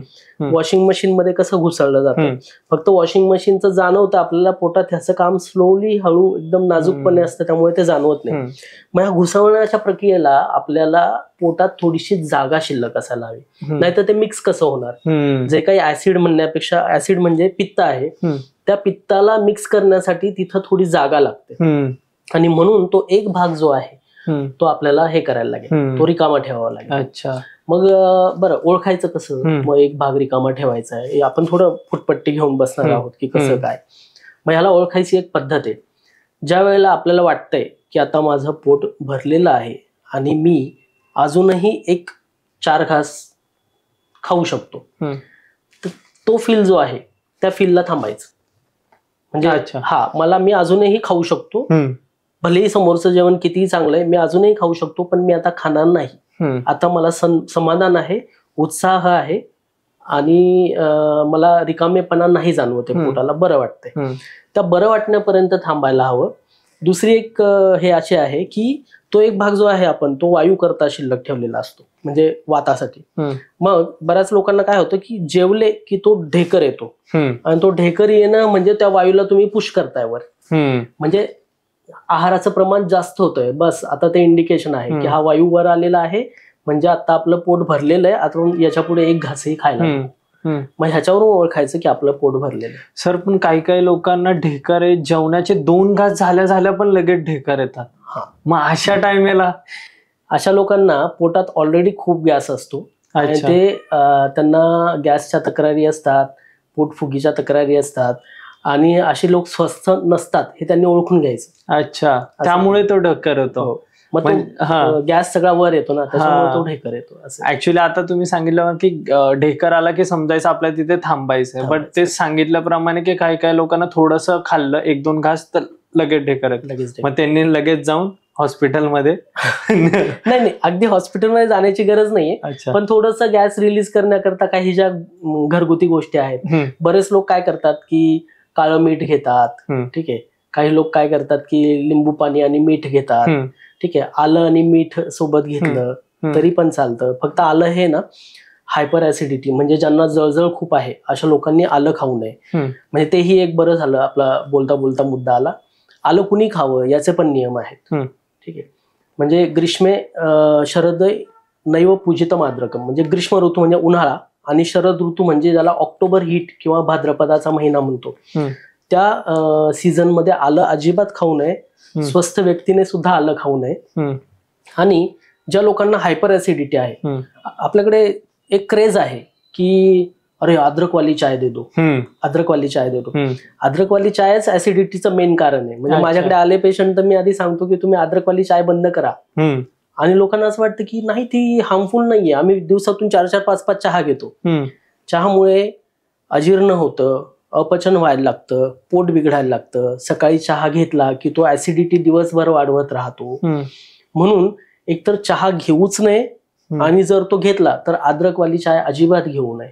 वॉशिंग मशीन मध्ये कसं घुसळलं जातं, फक्त वॉशिंग मशीनचं जाणवतं आपल्याला पोटात, ह्याचं काम स्लोली हळू एकदम नाजूकपणे असतं, त्यामुळे ते जाणवत नाही. मग ह्या घुसळण्याच्या प्रक्रियेला आपल्याला पोटात थोडीशी जागा शिल्लक असायला हवी, नाहीतर ते मिक्स कसं होणार. जे काही ऍसिड म्हणण्यापेक्षा, ऍसिड म्हणजे पित्त आहे, त्या पित्ताला मिक्स करण्यासाठी तिथं थोडी जागा लागते, आणि म्हणून तो एक भाग जो आहे तो आपल्याला हे करायला लागेल, तो रिकामा ठेवावा लागेल. अच्छा. मग बरं, ओळखायचं कसं? मग एक भाग रिकामा ठेवायचा आहे, आपण थोडं फुटपट्टी घेऊन बसणार आहोत की कसं काय. मग ह्याला ओळखायची एक पद्धत आहे. ज्या वेळेला आपल्याला वाटतंय की आता माझं पोट भरलेलं आहे आणि मी अजूनही एक 4 घास खाऊ शकतो, तर तो फील जो आहे त्या फीलला थांबायचं. म्हणजे मी अजूनही खाऊ शकतो, भलेही समोरचं जेवण कितीही चांगलं आहे, मी अजूनही खाऊ शकतो, पण मी आता खाणार नाही. आता मला समाधान आहे, उत्साह आहे, आणि मला रिकामेपणा नाही जाणवते, पोटाला बरं वाटतंय. त्या बरं वाटण्यापर्यंत थांबायला हवं. दुसरी एक हे अशी आहे की तो एक भाग जो आहे आपण तो वायू करता शिल्लक ठेवलेला असतो, म्हणजे वातासाठी. मग बऱ्याच लोकांना काय होतं की जेवले की तो ढेकर येतो, आणि तो ढेकर येणं म्हणजे त्या वायूला तुम्ही पुश करताय वर, म्हणजे आहाराचं प्रमाण जास्त होतंय, बस आता ते इंडिकेशन आहे की हा वायू वर आलेला आहे, म्हणजे आता आपलं पोट भरलेलं आहे, आता याच्या पुढे एक घासही खायला. मग ह्याच्यावरून ओळखायचं की आपलं पोट भरलेलं. सर, पण काही काही लोकांना ढेकर आहे, जेवणाचे 2 घास झाल्या पण लगेच ढेकर येतात. मग अशा टाइमेला अशा लोकांना पोटात ऑलरेडी खूप गॅस असतो, आणि ते त्यांना गॅसच्या तक्रारी असतात, पोटफुगीच्या तक्रारी असतात, आणि असे लोक स्वस्थ नसतात हे त्यांनी ओळखून घ्यायचं. अच्छा, त्यामुळे तो ढेकर होतो. मग गॅस सगळा वर येतो ना, त्याच्यामुळे तो ढेकर येतो. ऍक्च्युली आता तुम्ही सांगितलं की ढेकर आला की समजायचं आपल्या तिथे थांबायचंय, बट ते सांगितल्याप्रमाणे की काही काही लोकांना थोडंसं खाल्लं 1-2 घास तर लगेच ढेकर येतं, मग त्यांनी लगेच जाऊन हॉस्पिटलमध्ये नाही, अगदी हॉस्पिटलमध्ये जाण्याची गरज नाहीये, पण थोडंसं गॅस रिलीज करण्याकरता काही ज्या घरगुती गोष्टी आहेत. बरेच लोक काय करतात की काळं मीठ घेतात, ठीक आहे. काही लोक काय करतात की लिंबू पाणी आणि मीठ घेतात, ठीक आहे. आलं आणि मीठ सोबत घेतलं तरी पण चालतं. फक्त आलं हे ना हायपर ऍसिडिटी, म्हणजे ज्यांना जळजळ खूप आहे अशा लोकांनी आलं खाऊ नये. म्हणजे तेही एक बरं झालं, आपला बोलता बोलता मुद्दा आला. आलं कुणी खावं याचे पण नियम आहेत, ठीक आहे. म्हणजे ग्रीष्मे शरद नैव पूजितम आद्रकम, म्हणजे ग्रीष्म ऋतू म्हणजे उन्हाळा, आणि शरद ऋतू म्हणजे ज्याला ऑक्टोबर हीट किंवा भाद्रपदाचा महिना म्हणतो, त्या सीझन मध्ये आलं अजिबात खाऊ नये. स्वस्थ व्यक्तीने सुद्धा आलं खाऊ नये. आणि ज्या लोकांना हायपर ऍसिडिटी आहे, आपल्याकडे एक क्रेज आहे की अरे अद्रकवाली चाय दे दो, अद्रकवाली चाय दे दो. अद्रकवाली चायच ऍसिडिटीचं मेन कारण आहे. म्हणजे माझ्याकडे आले पेशंट तर मी आधी सांगतो की तुम्ही अद्रकवाली चाय बंद करा, आणि लोकांना असं वाटतं की नाही ती हार्मफुल नाहीये, आम्ही दिवसातून 4-4, 5-5 चहा घेतो. चहामुळे अजीर्ण होतं, अपचन व्हायला लागतं, पोट बिघडायला लागतं. सकाळी चहा घेतला की तो ऍसिडिटी दिवसभर वाढवत राहतो. म्हणून एकतर चहा घेऊच नये, आणि जर तो घेतला तर अद्रकवाली चाय अजिबात घेऊ नये,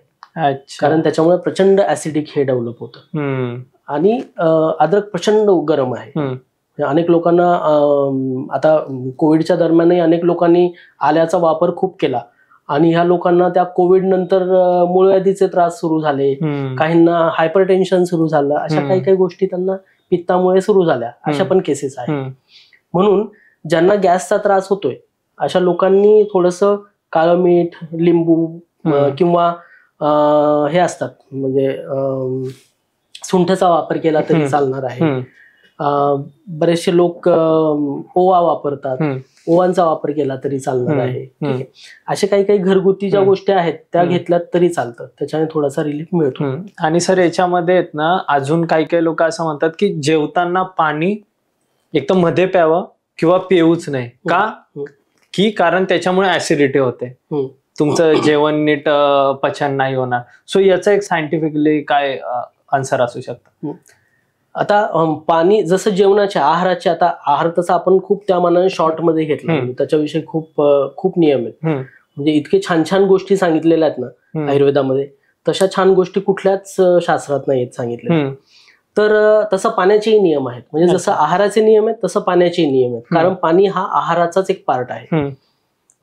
कारण त्याच्यामुळे प्रचंड ऍसिडिक हे डेव्हलप होतं. आणि अद्रक प्रचंड गरम आहे. अनेक लोकांना आता कोविडच्या दरम्यानही अनेक लोकांनी आल्याचा वापर खूप केला, आणि ह्या लोकांना त्या कोविड नंतर मूळव्याधीचे त्रास सुरू झाले, काहींना हायपर टेन्शन सुरू झालं, अशा काही काही गोष्टी त्यांना पित्तामुळे सुरू झाल्या, अशा पण केसेस आहेत. म्हणून ज्यांना गॅसचा त्रास होतोय अशा लोकांनी थोडंसं काळं मीठ, लिंबू किंवा हे असतात म्हणजे सुंठचा वापर केला तरी चालणार आहे. बरेचसे लोक ओवा वापरतात, ओवांचा वापर केला तरी चालणार आहे. असे काही काही घरगुती ज्या गोष्टी आहेत त्या घेतल्यात तरी चालतं, त्याच्याने थोडासा रिलीफ मिळतो. आणि सर याच्यामध्ये आहेत ना अजून काही काही लोक असं म्हणतात की जेवताना पाणी एकदम मध्ये प्यावं किंवा पिऊच नाही का, की कारण त्याच्यामुळे ऍसिडिटी होते, तुमचं जेवण नीट पचन नाही होणार. सो याचा एक सायंटिफिकली काय आन्सर असू शकतं? आता पाणी जसं जेवणाच्या आहाराचे, आता आहार तसा आपण खूप त्या मानाने शॉर्ट मध्ये घेतला, त्याच्याविषयी खूप खूप नियम आहेत. म्हणजे इतके छान छान गोष्टी सांगितलेल्या आहेत ना आयुर्वेदामध्ये, तशा छान गोष्टी कुठल्याच शास्त्रात नाही सांगितल्या. तर तसं पाण्याचेही नियम आहेत. म्हणजे जसं आहाराचे नियम आहेत तसं पाण्याचेही नियम आहेत. कारण पाणी हा आहाराचाच एक पार्ट आहे.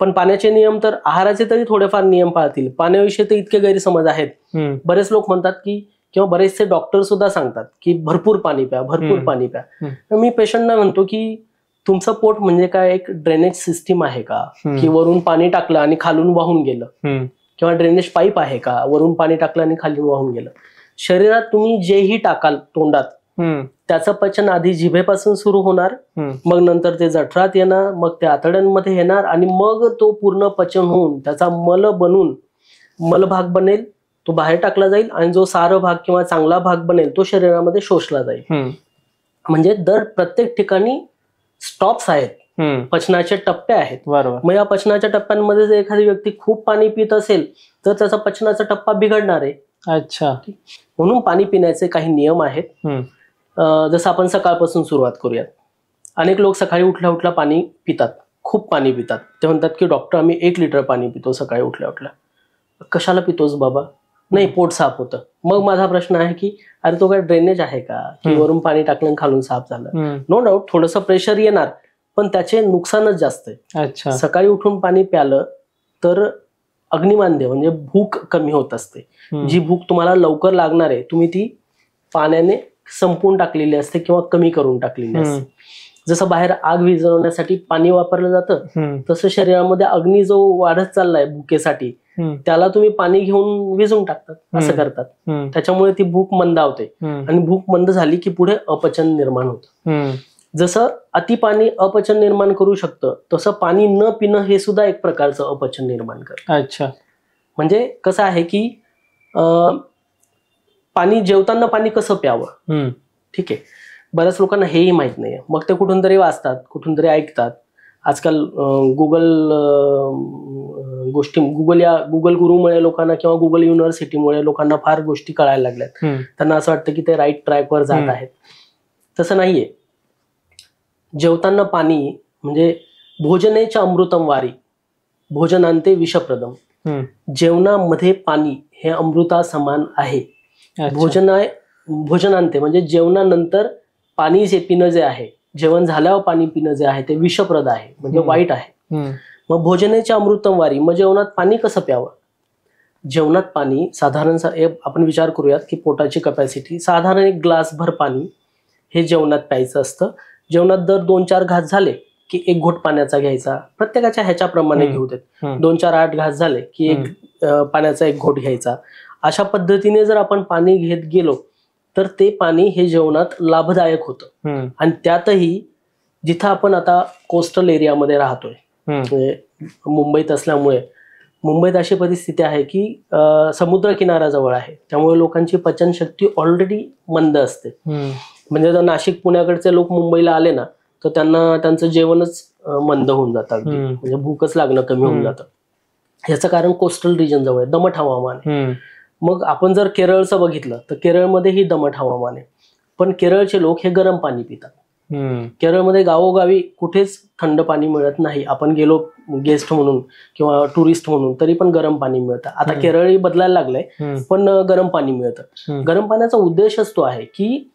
पण पाण्याचे नियम तर आहाराचे तरी थोडेफार नियम पाळतील, पाण्याविषयी तर इतके गैरसमज आहेत. बरेच लोक म्हणतात की, किंवा बरेचसे डॉक्टर सुद्धा सांगतात की भरपूर पाणी प्या, भरपूर पाणी प्या. मी पेशंटना म्हणतो की तुमचं पोट म्हणजे काय एक ड्रेनेज सिस्टीम आहे का, की वरून पाणी टाकलं आणि खालून वाहून गेलं, किंवा ड्रेनेज पाईप आहे का, वरून पाणी टाकलं आणि खालून वाहून गेलं. शरीरात तुम्ही जेही टाकाल तोंडात त्याचं पचन आधी जिभेपासून सुरू होणार, मग नंतर ते जठरात येणार, मग ते आतड्यांमध्ये येणार, आणि मग तो पूर्ण पचन होऊन त्याचा मल बनून मलभाग बनेल, तो बाहेर टाकला जाईल, आणि जो सार भाग किंवा चांगला भाग बनेल तो शरीरामध्ये शोषला जाईल. म्हणजे दर प्रत्येक ठिकाणी स्टॉप्स आहेत, पचनाचे टप्पे आहेत. बरोबर. मग या पचनाच्या टप्प्यांमध्ये जर एखादी व्यक्ती खूप पाणी पित असेल तर त्याचा पचनाचा टप्पा बिघडणार आहे. अच्छा. म्हणून पाणी पिण्याचे काही नियम आहेत. जसं आपण सकाळपासून सुरुवात करूयात. अनेक लोक सकाळी उठल्या उठल्या पाणी पितात, खूप पाणी पितात. ते म्हणतात की डॉक्टर आम्ही 1 लिटर पाणी पितो सकाळी उठल्या उठल्या. कशाला पितोस बाबा? नाही, पोट साफ होतं. मग माझा प्रश्न आहे की अरे तो काय ड्रेनेज आहे का, की वरून पाणी टाकलं खालून साफ झालं? नो डाऊट थोडंसं प्रेशर येणार, पण त्याचे नुकसानच जास्त आहे. अच्छा. सकाळी उठून पाणी प्यालं तर अग्निमांद्य म्हणजे भूक कमी होत असते. जी भूक तुम्हाला लवकर लागणार आहे तुम्ही ती पाण्याने संपून टाकलेली असते किंवा कमी करून टाकलेली असते. जसं बाहेर आग विझवण्यासाठी पाणी वापरलं जातं, तसं शरीरामध्ये अग्नी जो वाढत चाललाय भुकेसाठी त्याला तुम्ही पाणी घेऊन विझून टाकतात, असं करतात. त्याच्यामुळे ती भूक मंदावते, आणि भूक मंद झाली की पुढे अपचन निर्माण होतं. जसं अति पाणी अपचन निर्माण करू शकतं, तसं पाणी न पिणं हे सुद्धा एक प्रकारचं अपचन निर्माण करतं. अच्छा. म्हणजे कसं आहे की पाणी जेवताना पाणी कसं प्यावं, ठीक आहे, बऱ्याच लोकांना हेही माहित नाहीये. मग ते कुठून तरी वाचतात, कुठून तरी ऐकतात. आजकाल गुगल गुरुमुळे लोकांना किंवा गुगल युनिव्हर्सिटीमुळे लोकांना फार गोष्टी कळायला लागल्यात. त्यांना असं वाटतं की ते राईट ट्रॅकवर जात आहेत. तसं नाहीये. जेवताना पाणी म्हणजे भोजनेच्या अमृतम वारी, भोजनांते विषप्रदम. जेवणामध्ये पाणी हे अमृता समान आहे. भोजनांते म्हणजे जेवणानंतर पाणी जे पिणं जे आहे, जेवण झाल्यावर पाणी पिणं जे आहे ते विषप्रद आहे, म्हणजे वाईट आहे. मग भोजनेच्या अमृतम वारी, मग जेवणात पाणी कसं प्यावं? जेवणात पाणी साधारण आपण विचार करूयात की पोटाची कपॅसिटी साधारण 1 ग्लासभर पाणी हे जेवणात प्यायचं असतं. जेवणात दर 2-4 घास झाले की 1 घोट पाण्याचा घ्यायचा. प्रत्येकाच्या ह्याच्याप्रमाणे घेऊ देत. 2-4-8 घास झाले की पाण्याचा 1 घोट घ्यायचा. अशा पद्धतीने जर आपण पाणी घेत गेलो तर ते पाणी हे जेवणात लाभदायक होतं. आणि त्यातही जिथं आपण आता कोस्टल एरियामध्ये राहतोय, म्हणजे मुंबईत असल्यामुळे, मुंबईत अशी परिस्थिती आहे की समुद्र किनाऱ्याजवळ आहे, त्यामुळे लोकांची पचनशक्ती ऑलरेडी मंद असते. म्हणजे जर नाशिक पुण्याकडचे लोक मुंबईला आले ना तर त्यांना त्यांचं जेवणच मंद होऊन जातं, म्हणजे भूकच लागणं कमी होऊन जातं. याचं कारण कोस्टल रिजन जवळ आहे, दमट हवामान आहे. मग आपण जर केरळचं बघितलं तर केरळमध्येही दमट हवामान आहे, पण केरळचे लोक हे गरम पाणी पितात. केरळमध्ये गावोगावी कुठेच थंड पाणी मिळत नाही. आपण गेलो गेस्ट म्हणून किंवा टुरिस्ट म्हणून तरी पण गरम पाणी मिळतं. आता केरळही बदलायला लागलंय, पण गरम पाणी मिळतं. गरम पाण्याचा उद्देशच तो आहे की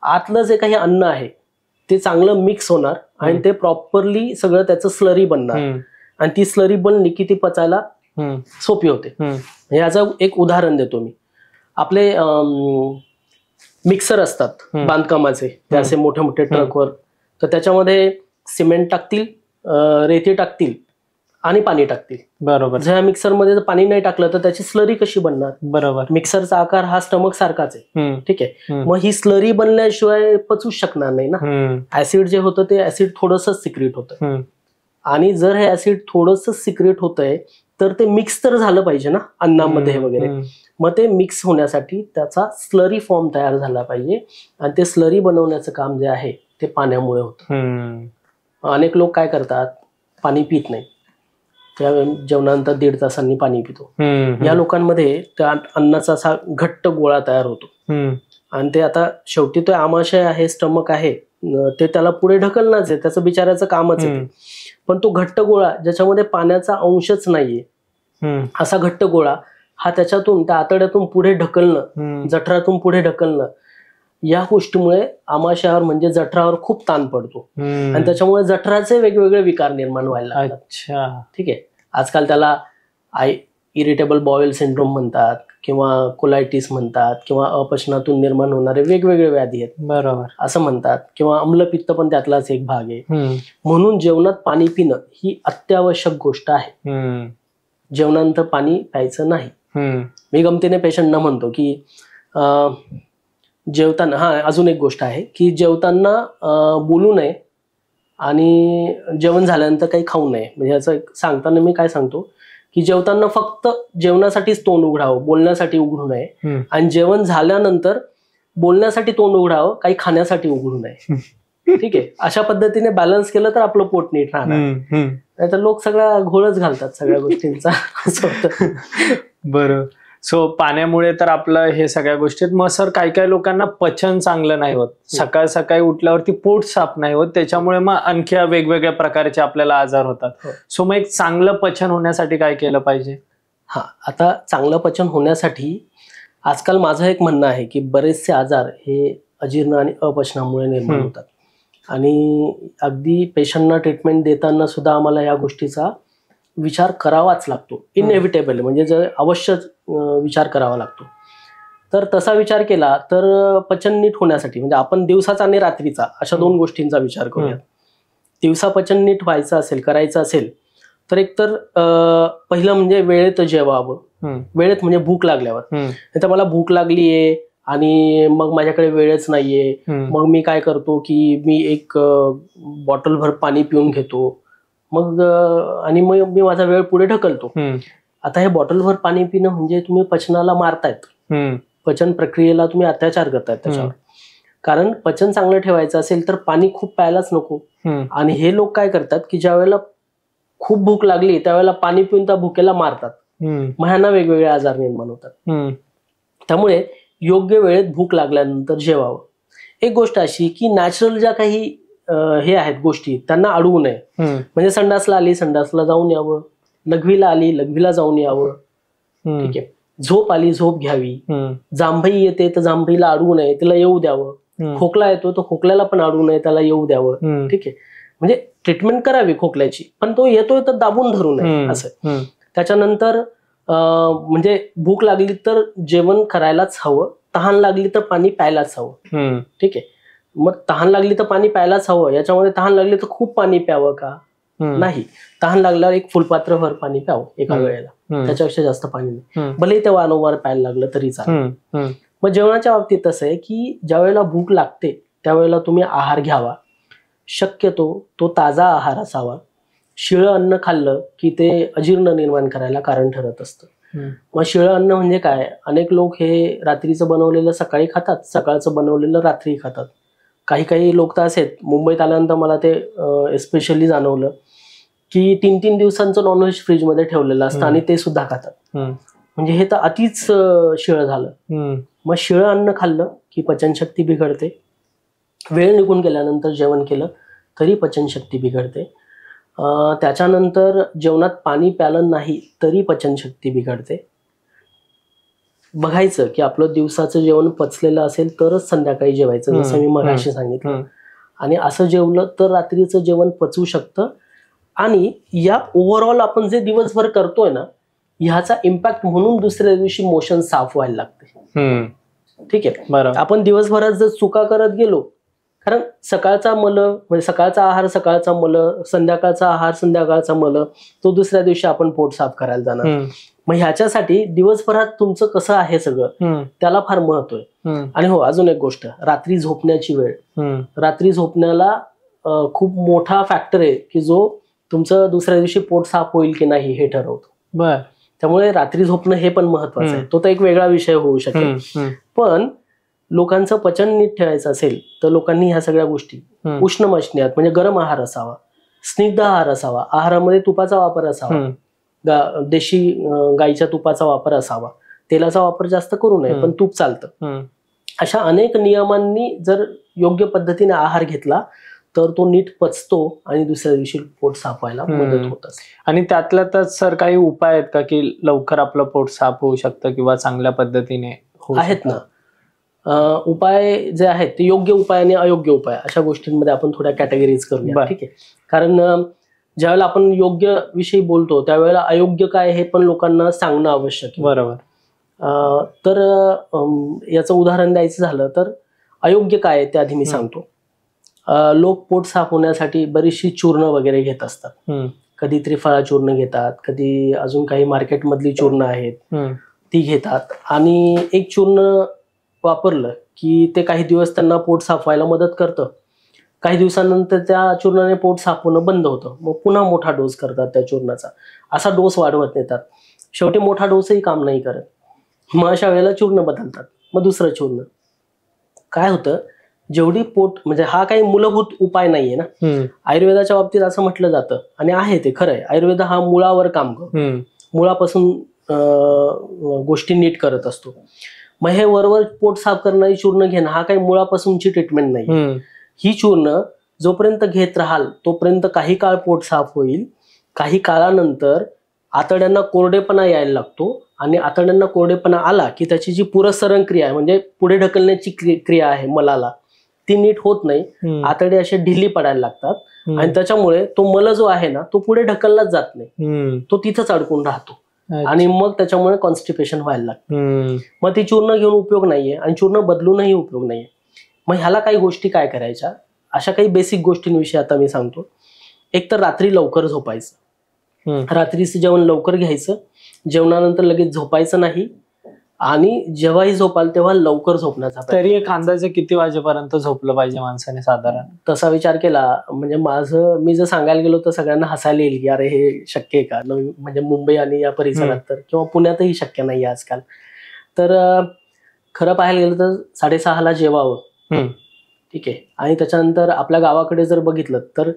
आतलं जे काही अन्न आहे ते चांगलं मिक्स होणार आणि ते प्रॉपरली सगळं त्याचं स्लरी बनणार, आणि ती स्लरी बनली की ती पचायला सोपी होते. याचं एक उदाहरण देतो मी. आपले मिक्सर असतात बांधकामाचे, ते असे मोठे मोठे ट्रकवर, तर त्याच्यामध्ये सिमेंट टाकतील, रेती टाकतील आणि पाणी टाकतील. बरोबर. ज्या मिक्सरमध्ये जर पाणी नाही टाकलं तर त्याची स्लरी कशी बनणार? बरोबर. मिक्सरचा आकार हा स्टमक सारखाच आहे, ठीक आहे. मग ही स्लरी बनल्याशिवाय पचूच शकणार नाही ना. ऍसिड जे होतं ते ऍसिड थोडंसं सिक्रेट होतं, आणि जर हे ऍसिड थोडंसं सिक्रेट होतंय तर ते मिक्स तर झालं पाहिजे ना अन्नामध्ये वगैरे. मग ते मिक्स होण्यासाठी त्याचा स्लरी फॉर्म तयार झाला पाहिजे, आणि ते स्लरी बनवण्याचं काम जे आहे ते पाण्यामुळे होतं. अनेक लोक काय करतात, पाणी पित नाही, त्या जेवणानंतर 1.5 तासांनी पाणी पितो. या लोकांमध्ये त्या अन्नाचा असा घट्ट गोळा तयार होतो, आणि ते आता शेवटी तो आमाशय आहे, स्टमक आहे, ते त्याला पुढे ढकलणंच आहे, त्याचं बिचारायचं कामच आहे. पण तो घट्ट गोळा ज्याच्यामध्ये पाण्याचा अंशच नाहीये, असा घट्ट गोळा हा त्याच्यातून त्या आतड्यातून पुढे ढकलणं, जठरातून पुढे ढकलणं या गोष्टीमुळे आमाशयावर म्हणजे जठरावर खूप ताण पडतो आणि त्याच्यामुळे जठराचे वेगवेगळे विकार निर्माण व्हायला लागतात. अच्छा. ठीक आहे. आजकाल त्याला इरिटेबल बॉवेल सिंड्रोम म्हणतात किंवा कोलायटिस म्हणतात किंवा अपचनातून निर्माण होणारे वेगवेगळे व्याधी आहेत. बरोबर. असं म्हणतात. किंवा अम्लपित्त पण त्यातलाच एक भाग आहे. म्हणून जेवणात पाणी पिणं ही अत्यावश्यक गोष्ट आहे. जेवणानंतर पाणी प्यायचं नाही. मी गमतीने पेशंटना म्हणतो की जेवताना अजून एक गोष्ट आहे की जेवताना बोलू नये आणि जेवण झाल्यानंतर काही खाऊ नये. म्हणजे याचं सांगताना मी काय सांगतो की जेवताना फक्त जेवणासाठीच तोंड उघडावं, बोलण्यासाठी उघडू नये. आणि जेवण झाल्यानंतर बोलण्यासाठी तोंड उघडावं, काही खाण्यासाठी उघडू नये. ठीक आहे. अशा पद्धतीने बॅलन्स केलं तर आपलं पोट नीट राहणार. नाहीतर लोक सगळा घोळच घालतात सगळ्या गोष्टींचा. असं होतं. बरोबर. सो पाण्यामुळे तर आपलं हे सगळ्या गोष्टीत. मग सर काही काही लोकांना पचन चांगलं नाही होत, सकाळ सकाळी उठल्यावरती पोट साफ नाही होत, त्याच्यामुळे मग आणखी वेगवेगळ्या प्रकारचे आपल्याला आजार होतात. सो मग एक चांगलं पचन होण्यासाठी काय केलं पाहिजे? आता चांगलं पचन होण्यासाठी आजकाल माझं एक म्हणणं आहे की बरेचसे आजार हे अजीर्ण आणि अपचनामुळे निर्माण होतात आणि अगदी पेशंटना ट्रीटमेंट देताना सुद्धा आम्हाला या गोष्टीचा विचार करावाच लागतो. इनएव्हिटेबल म्हणजे जर अवश्य विचार करावा लागतो. तर तसा विचार केला तर पचन नीट होण्यासाठी म्हणजे आपण दिवसाचा आणि रात्रीचा अशा दोन गोष्टींचा विचार करूया. दिवसा पचन नीट व्हायचं असेल, करायचं असेल तर एकतर पहिलं म्हणजे वेळेत जेवावं. वेळेत म्हणजे भूक लागल्यावर. नाही तर मला भूक लागलीये आणि मग माझ्याकडे वेळच नाहीये, मग मी काय करतो की मी एक बॉटलभर पाणी पिऊन घेतो मग आणि मग मी माझा वेळ पुढे ढकलतो. आता हे बॉटलभर पाणी पिणं म्हणजे तुम्ही पचनाला मारतायत. पचन प्रक्रियेला तुम्ही अत्याचार करतायत त्याच्यावर. कारण पचन चांगलं ठेवायचं असेल तर पाणी खूप प्यायलाच नको. आणि हे लोक काय करतात की ज्या वेळेला खूप भूक लागली त्यावेळेला पाणी पिऊन त्या भुकेला मारतात. मग ह्यांना वेगवेगळे आजार निर्माण होतात. त्यामुळे योग्य वेळेत भूक लागल्यानंतर जेवावं. एक गोष्ट अशी की नॅचरल ज्या काही हे आहेत गोष्टी त्यांना अडवू नये. म्हणजे संडासला आली संडासला जाऊन यावं, लघवीला आली लघवीला जाऊन यावं. ठीक आहे. झोप आली झोप घ्यावी. जांभई येते तर जांभईला अडवू नये, तिला येऊ द्यावं. खोकला येतो तर खोकल्याला पण अडवू नये, त्याला येऊ द्यावं. ठीक आहे. म्हणजे ट्रीटमेंट करावी खोकल्याची, पण तो येतोय तर दाबून धरू नये असं. त्याच्यानंतर म्हणजे भूक लागली तर जेवण करायलाच हवं, तहान लागली तर पाणी प्यायलाच हवं. ठीक आहे. मग तहान लागली तर पाणी प्यायलाच हवं. याच्यामध्ये तहान लागली तर खूप पाणी प्यावं का? नाही. तहान लागल्यावर एक फुलपात्रभर पाणी प्यावं एका वेळेला, त्याच्यापेक्षा जास्त पाणी नाही. भले ते वारंवार प्यायला लागलं तरी चालेल. मग जेवणाच्या बाबतीत असं आहे की ज्या वेळेला भूक लागते त्यावेळेला तुम्ही आहार घ्यावा. शक्यतो तो ताजा आहार असावा. शिळं अन्न खाल्लं की ते अजीर्ण निर्माण करायला कारण ठरत असतं. मग शिळं अन्न म्हणजे काय? अनेक लोक हे रात्रीचं बनवलेलं सकाळी खातात, सकाळचं बनवलेलं रात्री खातात. काही काही लोक तर असेच. मुंबईत आल्यानंतर मला ते एस्पेशली जाणवलं की 3-3 दिवसांचं नॉनव्हेज फ्रीजमध्ये ठेवलेलं असतं आणि ते सुद्धा खातात. म्हणजे हे तर अतिच शिळं झालं. मग शिळं अन्न खाल्लं की पचनशक्ती बिघडते. वेळ निघून गेल्यानंतर जेवण केलं तरी पचनशक्ती बिघडते. त्याच्यानंतर जेवणात पाणी प्यालं नाही तरी पचनशक्ती बिघडते. बघायचं की आपलं दिवसाचं जेवण पचलेलं असेल तरच संध्याकाळी जेवायचं, जसं मी मगाशी सांगितलं. आणि असं जेवलं तर रात्रीचं जेवण पचू शकतं. आणि या ओव्हरऑल आपण जे दिवसभर करतोय ना ह्याचा इम्पॅक्ट म्हणून दुसऱ्या दिवशी मोशन साफ व्हायला लागते. ठीक आहे. बरं. आपण दिवसभरात जर चुका करत गेलो, कारण सकाळचा मल म्हणजे सकाळचा आहार सकाळचा मल, संध्याकाळचा आहार संध्याकाळचा मल, तो दुसऱ्या दिवशी आपण पोट साफ करायला जाणार. मग ह्याच्यासाठी दिवसभरात तुमचं कसं आहे सगळं त्याला फार महत्व आहे. आणि हो अजून एक गोष्ट, रात्री झोपण्याची वेळ. रात्री झोपण्याला खूप मोठा फॅक्टर आहे की जो तुमचं दुसऱ्या दिवशी पोट साफ होईल की नाही हे ठरवतो. बर. त्यामुळे रात्री झोपणं हे पण महत्वाचं आहे. तो तर एक वेगळा विषय होऊ शकेल. पण लोकांचं पचन नीट ठेवायचं असेल तर लोकांनी ह्या सगळ्या गोष्टी उष्ण मशनीयात म्हणजे गरम आहार असावा, स्निग्ध आहार असावा, आहारामध्ये तुपाचा वापर असावा, देशी गाईच्या तुपाचा वापर असावा, तेलाचा वापर जास्त करू नये पण तूप चालतं. अशा अनेक नियमांनी जर योग्य पद्धतीने आहार घेतला तर तो नीट पचतो आणि दुसऱ्या दिवशी पोट साफ व्हायला मदत होत असते. आणि त्यातल्या त्यात सर काही उपाय आहेत का की लवकर आपलं पोट साफ होऊ शकतं किंवा चांगल्या पद्धतीने आहेत ना. उपाय जे आहेत ते योग्य उपाय आणि अयोग्य उपाय अशा गोष्टींमध्ये आपण थोड्या कॅटेगरीज करूया. ठीक आहे. कारण ज्यावेळेला आपण योग्य विषयी बोलतो त्यावेळेला अयोग्य काय हे पण लोकांना सांगणं आवश्यक आहे. बरोबर. तर याचं उदाहरण द्यायचं झालं तर अयोग्य काय आहे ते आधी मी सांगतो. लोक पोट साफ होण्यासाठी बरीचशी चूर्ण वगैरे घेत असतात. कधी त्रिफळा चूर्ण घेतात, कधी अजून काही मार्केटमधली चूर्ण आहेत ती घेतात, आणि एक चूर्ण वापरलं की ते काही दिवस त्यांना पोट साफ व्हायला मदत करतं. काही दिवसानंतर त्या चूर्णाने पोट साफ होणं बंद होतं. मग पुन्हा मोठा डोस करतात त्या चूर्णाचा. असा डोस वाढवत नेतात. शेवटी मोठा डोसही काम नाही करत. मग अशा वेळेला चूर्ण बदलतात. मग दुसरं चूर्ण. काय होतं, जेवढी पोट म्हणजे हा काही मूलभूत उपाय नाहीये ना. आयुर्वेदाच्या बाबतीत असं म्हटलं जातं, आणि आहे ते खरं आहे, आयुर्वेद हा मुळावर काम करतो. मुळापासून गोष्टी नीट करत असतो. मग हे वरवर पोट साफ करणारी चूर्ण घेणं हा काही मुळापासूनची ट्रीटमेंट नाही. ही चूर्ण जोपर्यंत घेत राहाल तोपर्यंत काही काळ पोट साफ होईल. काही काळानंतर आतड्यांना कोरडेपणा यायला लागतो, आणि आतड्यांना कोरडेपणा आला की त्याची जी पुरस्सरण क्रिया आहे, म्हणजे पुढे ढकलण्याची क्रिया आहे मलाला, ती नीट होत नाही. आतडे असे ढिली पडायला लागतात, आणि त्याच्यामुळे तो मल जो आहे ना तो पुढे ढकललाच जात नाही. तो तिथंच अडकून राहतो, आणि मग त्याच्यामुळे कॉन्स्टिपेशन व्हायला लागतं. मग ती चूर्ण घेऊन उपयोग नाहीये, आणि चूर्ण बदलूनही उपयोग नाहीये. मग ह्याला काही गोष्टी काय करायच्या, अशा काही बेसिक गोष्टींविषयी आता मी सांगतो. एक तर रात्री लवकर झोपायचं. रात्रीचं जेवण लवकर घ्यायचं. जेवणानंतर लगेच झोपायचं नाही, आणि जेव्हाही झोपाल तेव्हा लवकर झोपण्याचा. तरी एक अंदाजे किती वाजेपर्यंत झोपलं पाहिजे माणसाने साधारण? तसा विचार केला म्हणजे मी जर सांगायला गेलो तर सगळ्यांना हसायला येईल की अरे हे शक्य आहे का, म्हणजे मुंबई आणि या परिसरात तर, किंवा पुण्यातही शक्य नाही आजकाल. तर खरं पाहायला गेलं तर 6:30ला जेवावं. ठीक आहे. आणि त्याच्यानंतर आपल्या गावाकडे जर बघितलं तर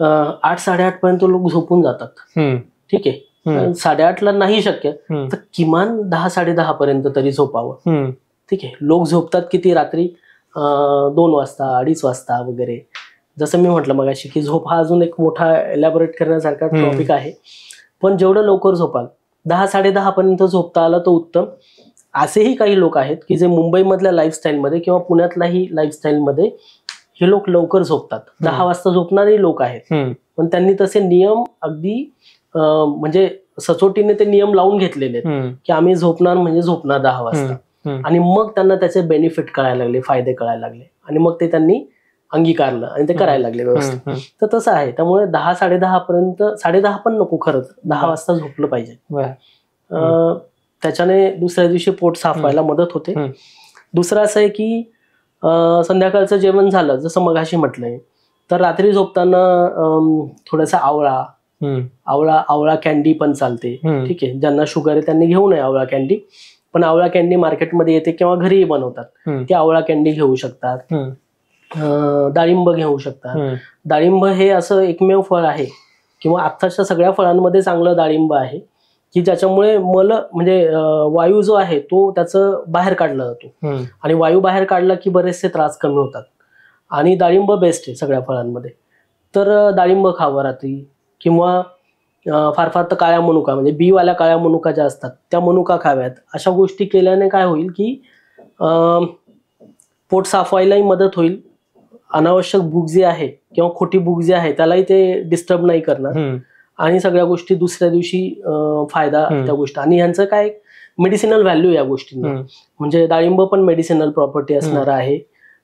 8-8:30 पर्यंत लोक झोपून जातात. ठीक आहे. 8:30ला नाही शक्य तर किमान 10-10:30 पर्यंत तरी झोपावं. ठीक आहे. लोक झोपतात किती रात्री 2 वाजता 2:30 वाजता वगैरे. जसं मी म्हटलं मगाशी की झोप हा अजून एक मोठा एलॅबोरेट करण्यासारखा टॉपिक आहे. पण जेवढं लवकर झोपाल 10-10:30 पर्यंत झोपता आलं तर उत्तम. असेही काही लोक आहेत की जे मुंबईमधल्या लाईफस्टाईलमध्ये किंवा पुण्यातल्याही लाईफस्टाईलमध्ये हे लोक लवकर झोपतात. 10 वाजता झोपणारे लोक आहेत, पण त्यांनी तसे नियम अगदी म्हणजे सचोटीने ते नियम लावून घेतलेले आहेत की आम्ही झोपणार म्हणजे झोपणार 10 वाजता. आणि मग त्यांना त्याचे बेनिफिट कळायला लागले, फायदे कळायला लागले, आणि मग ते त्यांनी अंगीकारलं आणि ते करायला लागले व्यवस्थित. तर तसं आहे. त्यामुळे 10-10:30 पर्यंत, 10:30 पण नको खरंच, 10 वाजता झोपलं पाहिजे. त्याच्याने दुसऱ्या दिवशी पोट साफ व्हायला मदत होते. दुसरं असं आहे की संध्याकाळचं जेवण झालं जसं मगाशी म्हटलंय, तर रात्री झोपताना थोडासा आवळा कॅन्डी पण चालते. ठीक आहे. ज्यांना शुगर आहे त्यांनी घेऊ नये आवळा कॅन्डी, पण आवळा कॅन्डी मार्केटमध्ये येते किंवा घरीही बनवतात. ती आवळा कॅन्डी घेऊ शकतात. डाळिंब घेऊ शकतात. डाळिंब हे असं एकमेव फळ आहे किंवा आत्ताच्या सगळ्या फळांमध्ये चांगलं डाळिंब आहे की ज्याच्यामुळे म्हणजे वायू जो आहे तो त्याचं बाहेर काढला जातो, आणि वायू बाहेर काढला की बरेचसे त्रास कमी होतात. आणि डाळिंब बेस्ट आहे सगळ्या फळांमध्ये. तर डाळिंब खावं रात्री, किंवा फार फार तर काळ्या मनुका म्हणजे बीवाल्या काळ्या मनुका ज्या असतात त्या मनुका खाव्यात. अशा गोष्टी केल्याने काय होईल की पोट साफ व्हायलाही मदत होईल. अनावश्यक भूक जी आहे किंवा खोटी भूक जी आहे त्यालाही ते डिस्टर्ब नाही करणार, आणि सगळ्या गोष्टी दुसऱ्या दिवशी फायदा त्या गोष्टी. आणि यांचं काय मेडिसिनल व्हॅल्यू या गोष्टींना, म्हणजे डाळिंब पण मेडिसिनल प्रॉपर्टी असणार आहे.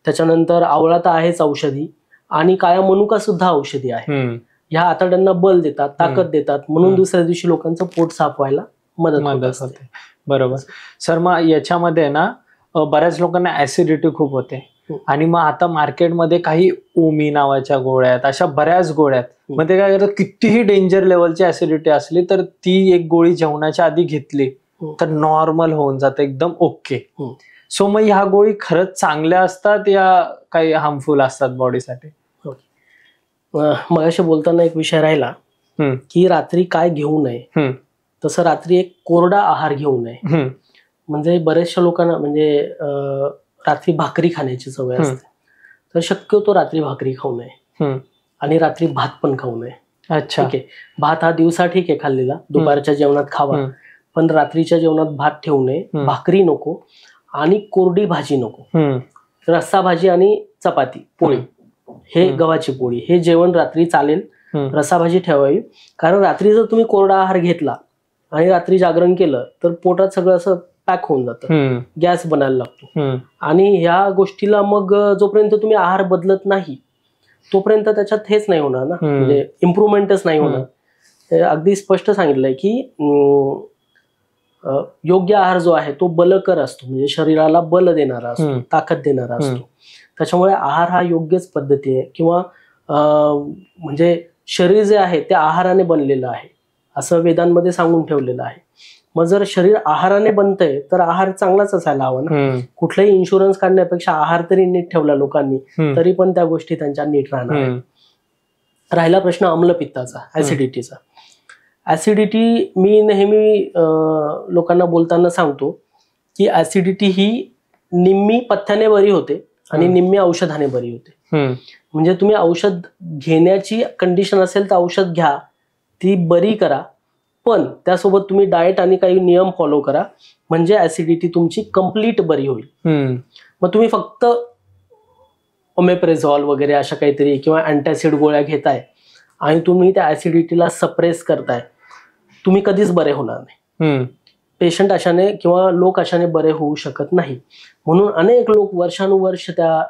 त्याच्यानंतर आवळा तर आहेच औषधी, आणि काळ्या मनुका सुद्धा औषधी आहे. ह्या आतड्यांना बल देतात, ताकद देतात, म्हणून दुसऱ्या दिवशी लोकांचं पोट साफ व्हायला मदत होते. बरोबर सर. मग याच्यामध्ये ना बऱ्याच लोकांना ऍसिडिटी खूप होते, आणि मग आता मार्केटमध्ये काही ओमी नावाच्या गोळ्या आहेत, अशा बऱ्याच गोळ्या आहेत. मग ते काय करतात, कितीही डेंजर लेवलची ऍसिडिटी असली तर ती एक गोळी जेवणाच्या आधी घेतली तर नॉर्मल होऊन जाते, एकदम ओके. सो मग ह्या गोळी खरंच चांगल्या असतात या काही हार्मफुल असतात बॉडीसाठी? मगाशी बोलताना एक विषय राहिला की रात्री काय घेऊ नये. तसं रात्री एक कोरडा आहार घेऊ नये. म्हणजे बऱ्याचशा लोकांना म्हणजे रात्री भाकरी खाण्याची सवय असते, तर शक्यतो रात्री भाकरी खाऊ नये, आणि रात्री भात पण खाऊ नये. अच्छा. ठीक आहे. भात हा दिवसा ठीक आहे खाल्लेला, दुपारच्या जेवणात खावा, पण रात्रीच्या जेवणात भात ठेवू नये, भाकरी नको. आणि कोरडी भाजी नको. हम्म. रस्सा भाजी आणि चपाती पोळी, हे गव्हाची पोळी, हे जेवण रात्री चालेल. रस्सा भाजी ठेवावी, कारण रात्री जर तुम्ही कोरडा आहार घेतला आणि रात्री जागरण केलं तर पोटात सगळं असं पॅक होऊन जातं, गॅस बनायला लागतो. आणि ह्या गोष्टीला मग जोपर्यंत तुम्ही आहार बदलत नाही तोपर्यंत त्याच्यात हेच नाही होणार ना, म्हणजे इम्प्रुव्हमेंटच नाही होणार. अगदी स्पष्ट सांगितलंय की योग्य आहार जो आहे तो बलकर असतो, म्हणजे शरीराला बल देणारा असतो, ताकद देणारा असतो. त्याच्यामुळे आहार हा योग्यच पद्धती आहे, किंवा म्हणजे शरीर जे आहे ते आहाराने बनलेलं आहे असं वेदांमध्ये सांगून ठेवलेलं आहे. मग जर शरीर आहाराने बनतंय तर आहार चांगलाच असायला हवा ना. कुठलाही इन्शुरन्स काढण्यापेक्षा आहार तरी नीट ठेवला लोकांनी तरी पण त्या गोष्टी त्यांच्या नीट राहणार. राहिला प्रश्न अम्लपित्ताचा, ऍसिडिटीचा. ऍसिडिटी मी नेहमी लोकांना बोलताना सांगतो की ऍसिडिटी ही निम्मी पथ्याने बरी होते आणि निम्मी औषधाने बरी होते. म्हणजे तुम्ही औषध घेण्याची कंडिशन असेल तर औषध घ्या, ती बरी करा, पण त्यासोबत तुम्ही डाएट आणि काही नियम फॉलो करा, म्हणजे ऍसिडिटी तुमची कम्प्लीट बरी होईल. मग तुम्ही फक्त ओमेप्रेझॉल वगैरे अशा काहीतरी किंवा अँटॅसिड गोळ्या घेताय आणि तुम्ही त्या ऍसिडिटीला सप्रेस करताय, तुम्ही कधीच बरे होणार नाही. पेशंट अशाने किंवा लोक अशाने बरे होऊ शकत नाही. म्हणून अनेक लोक वर्षानुवर्ष त्या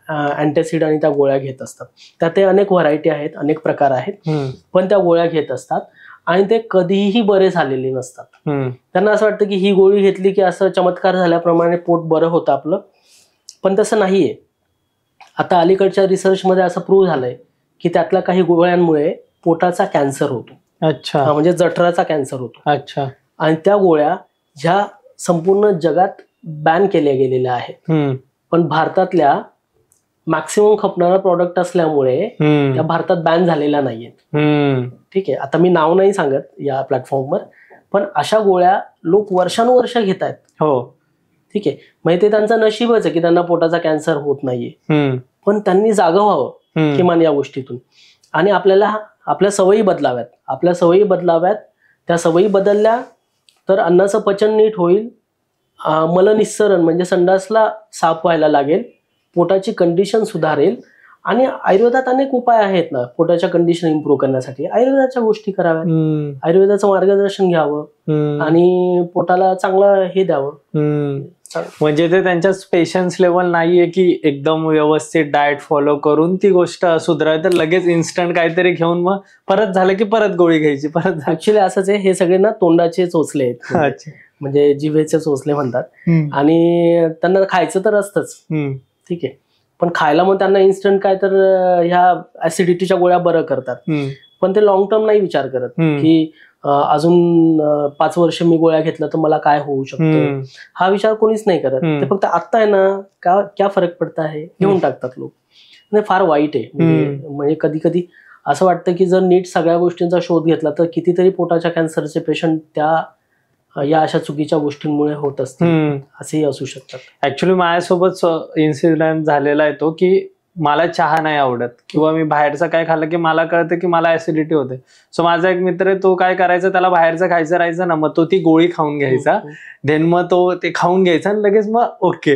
अँटॅसिड आणि त्या गोळ्या घेत असतात. त्यात अनेक व्हरायटी आहेत, अनेक प्रकार आहेत, पण त्या गोळ्या घेत असतात आणि ते कधीही बरे झालेले नसतात. त्यांना असं वाटतं की ही गोळी घेतली की असं चमत्कार झाल्याप्रमाणे पोट बरं होतं आपलं, पण तसं नाहीये. आता अलीकडच्या रिसर्चमध्ये असं प्रूव्ह झालंय की त्यातल्या काही गोळ्यांमुळे पोटाचा कॅन्सर होतो. अच्छा. म्हणजे जठराचा कॅन्सर होतो. अच्छा. आणि त्या गोळ्या ज्या संपूर्ण जगात बॅन केल्या गेलेल्या आहेत, पण भारतातल्या मॅक्सिमम खपणारा प्रॉडक्ट असल्यामुळे त्या भारतात बॅन झालेल्या नाहीयेत. ठीक आहे, आता मी नाव नाही सांगत या प्लॅटफॉर्मवर, पण अशा गोळ्या लोक वर्षानुवर्ष घेत आहेत. हो, ठीक आहे. मग ते त्यांचं नशीबच आहे की त्यांना पोटाचा कॅन्सर होत नाहीये, पण त्यांनी जागं व्हावं किमान या गोष्टीतून. आणि आपल्याला आपल्या सवयी बदलाव्यात, आपल्या सवयी बदलाव्यात. त्या सवयी बदलल्या तर अन्नाचं पचन नीट होईल, मलनिस्सरण म्हणजे संडासला साफ व्हायला लागेल, पोटाची कंडिशन सुधारेल. आणि आयुर्वेदात अनेक उपाय आहेत ना पोटाच्या कंडिशन इम्प्रूव्ह करण्यासाठी. आयुर्वेदाच्या गोष्टी कराव्यात, आयुर्वेदाचं मार्गदर्शन घ्यावं आणि पोटाला चांगलं हे द्यावं. म्हणजे ते त्यांच्या पेशन्स लेवल नाहीये की एकदम व्यवस्थित डाएट फॉलो करून ती गोष्ट सुधारावी, तर लगेच इन्स्टंट काहीतरी घेऊन मग परत झालं की परत गोळी घ्यायची, परत. ऍक्च्युली असंच आहे, हे सगळे ना तोंडाचे चोचले आहेत, म्हणजे जिभेचे चोचले म्हणतात. आणि त्यांना खायचं तर असतंच, ठीक आहे, पण खायला मग त्यांना इन्स्टंट काय तर ह्या ऍसिडिटीच्या गोळ्या बरं करतात, पण ते लॉंग टर्म नाही विचार करत की अजून 5 वर्ष मी गोळ्या घेतल्या तर मला काय होऊ शकतं, हा विचार कोणीच नाही करत. ते फक्त आता आहे ना क्या फरक पडता है घेऊन टाकतात लोक. नाही, फार वाईट आहे. म्हणजे कधी कधी असं वाटतं की जर नीट सगळ्या गोष्टींचा शोध घेतला तर कितीतरी पोटाच्या कॅन्सरचे पेशंट त्या या अशा चुकीच्या गोष्टींमुळे होत असतील, असेही असू शकतात. ऍक्च्युली माझ्यासोबत इन्सिडेंट झालेला आहे तो की मला चहा नाही आवडत किंवा मी बाहेरचं काय खाल्लं की मला कळतं की मला ऍसिडिटी होते. सो माझा एक मित्र आहे, तो काय करायचा, त्याला बाहेरचं खायचं राहायचं ना, मग तो ती गोळी खाऊन घ्यायचा, देन मग तो ते खाऊन घ्यायचा आणि लगेच मग ओके.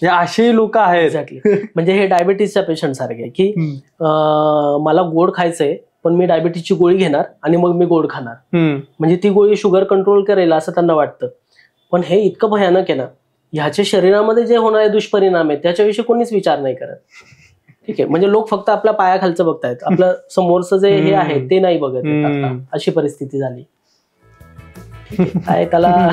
अशी लोक आहेत. एक्झॅक्टली. म्हणजे हे डायबिटीसच्या पेशंट सारखे आहे की मला गोड खायचंय पण मी डायबिटीसची गोळी घेणार आणि मग मी गोड खाणार, म्हणजे ती गोळी शुगर कंट्रोल करेल असं त्यांना वाटतं. पण हे इतकं भयानक आहे ना, ह्याचे शरीरामध्ये जे होणारे दुष्परिणाम आहेत त्याच्याविषयी कोणीच विचार नाही करत. ठीक आहे, म्हणजे लोक फक्त आपल्या पायाखालचं बघतायत, आपलं समोरचं जे हे आहे ते नाही बघत. अशी परिस्थिती झाली. काय त्याला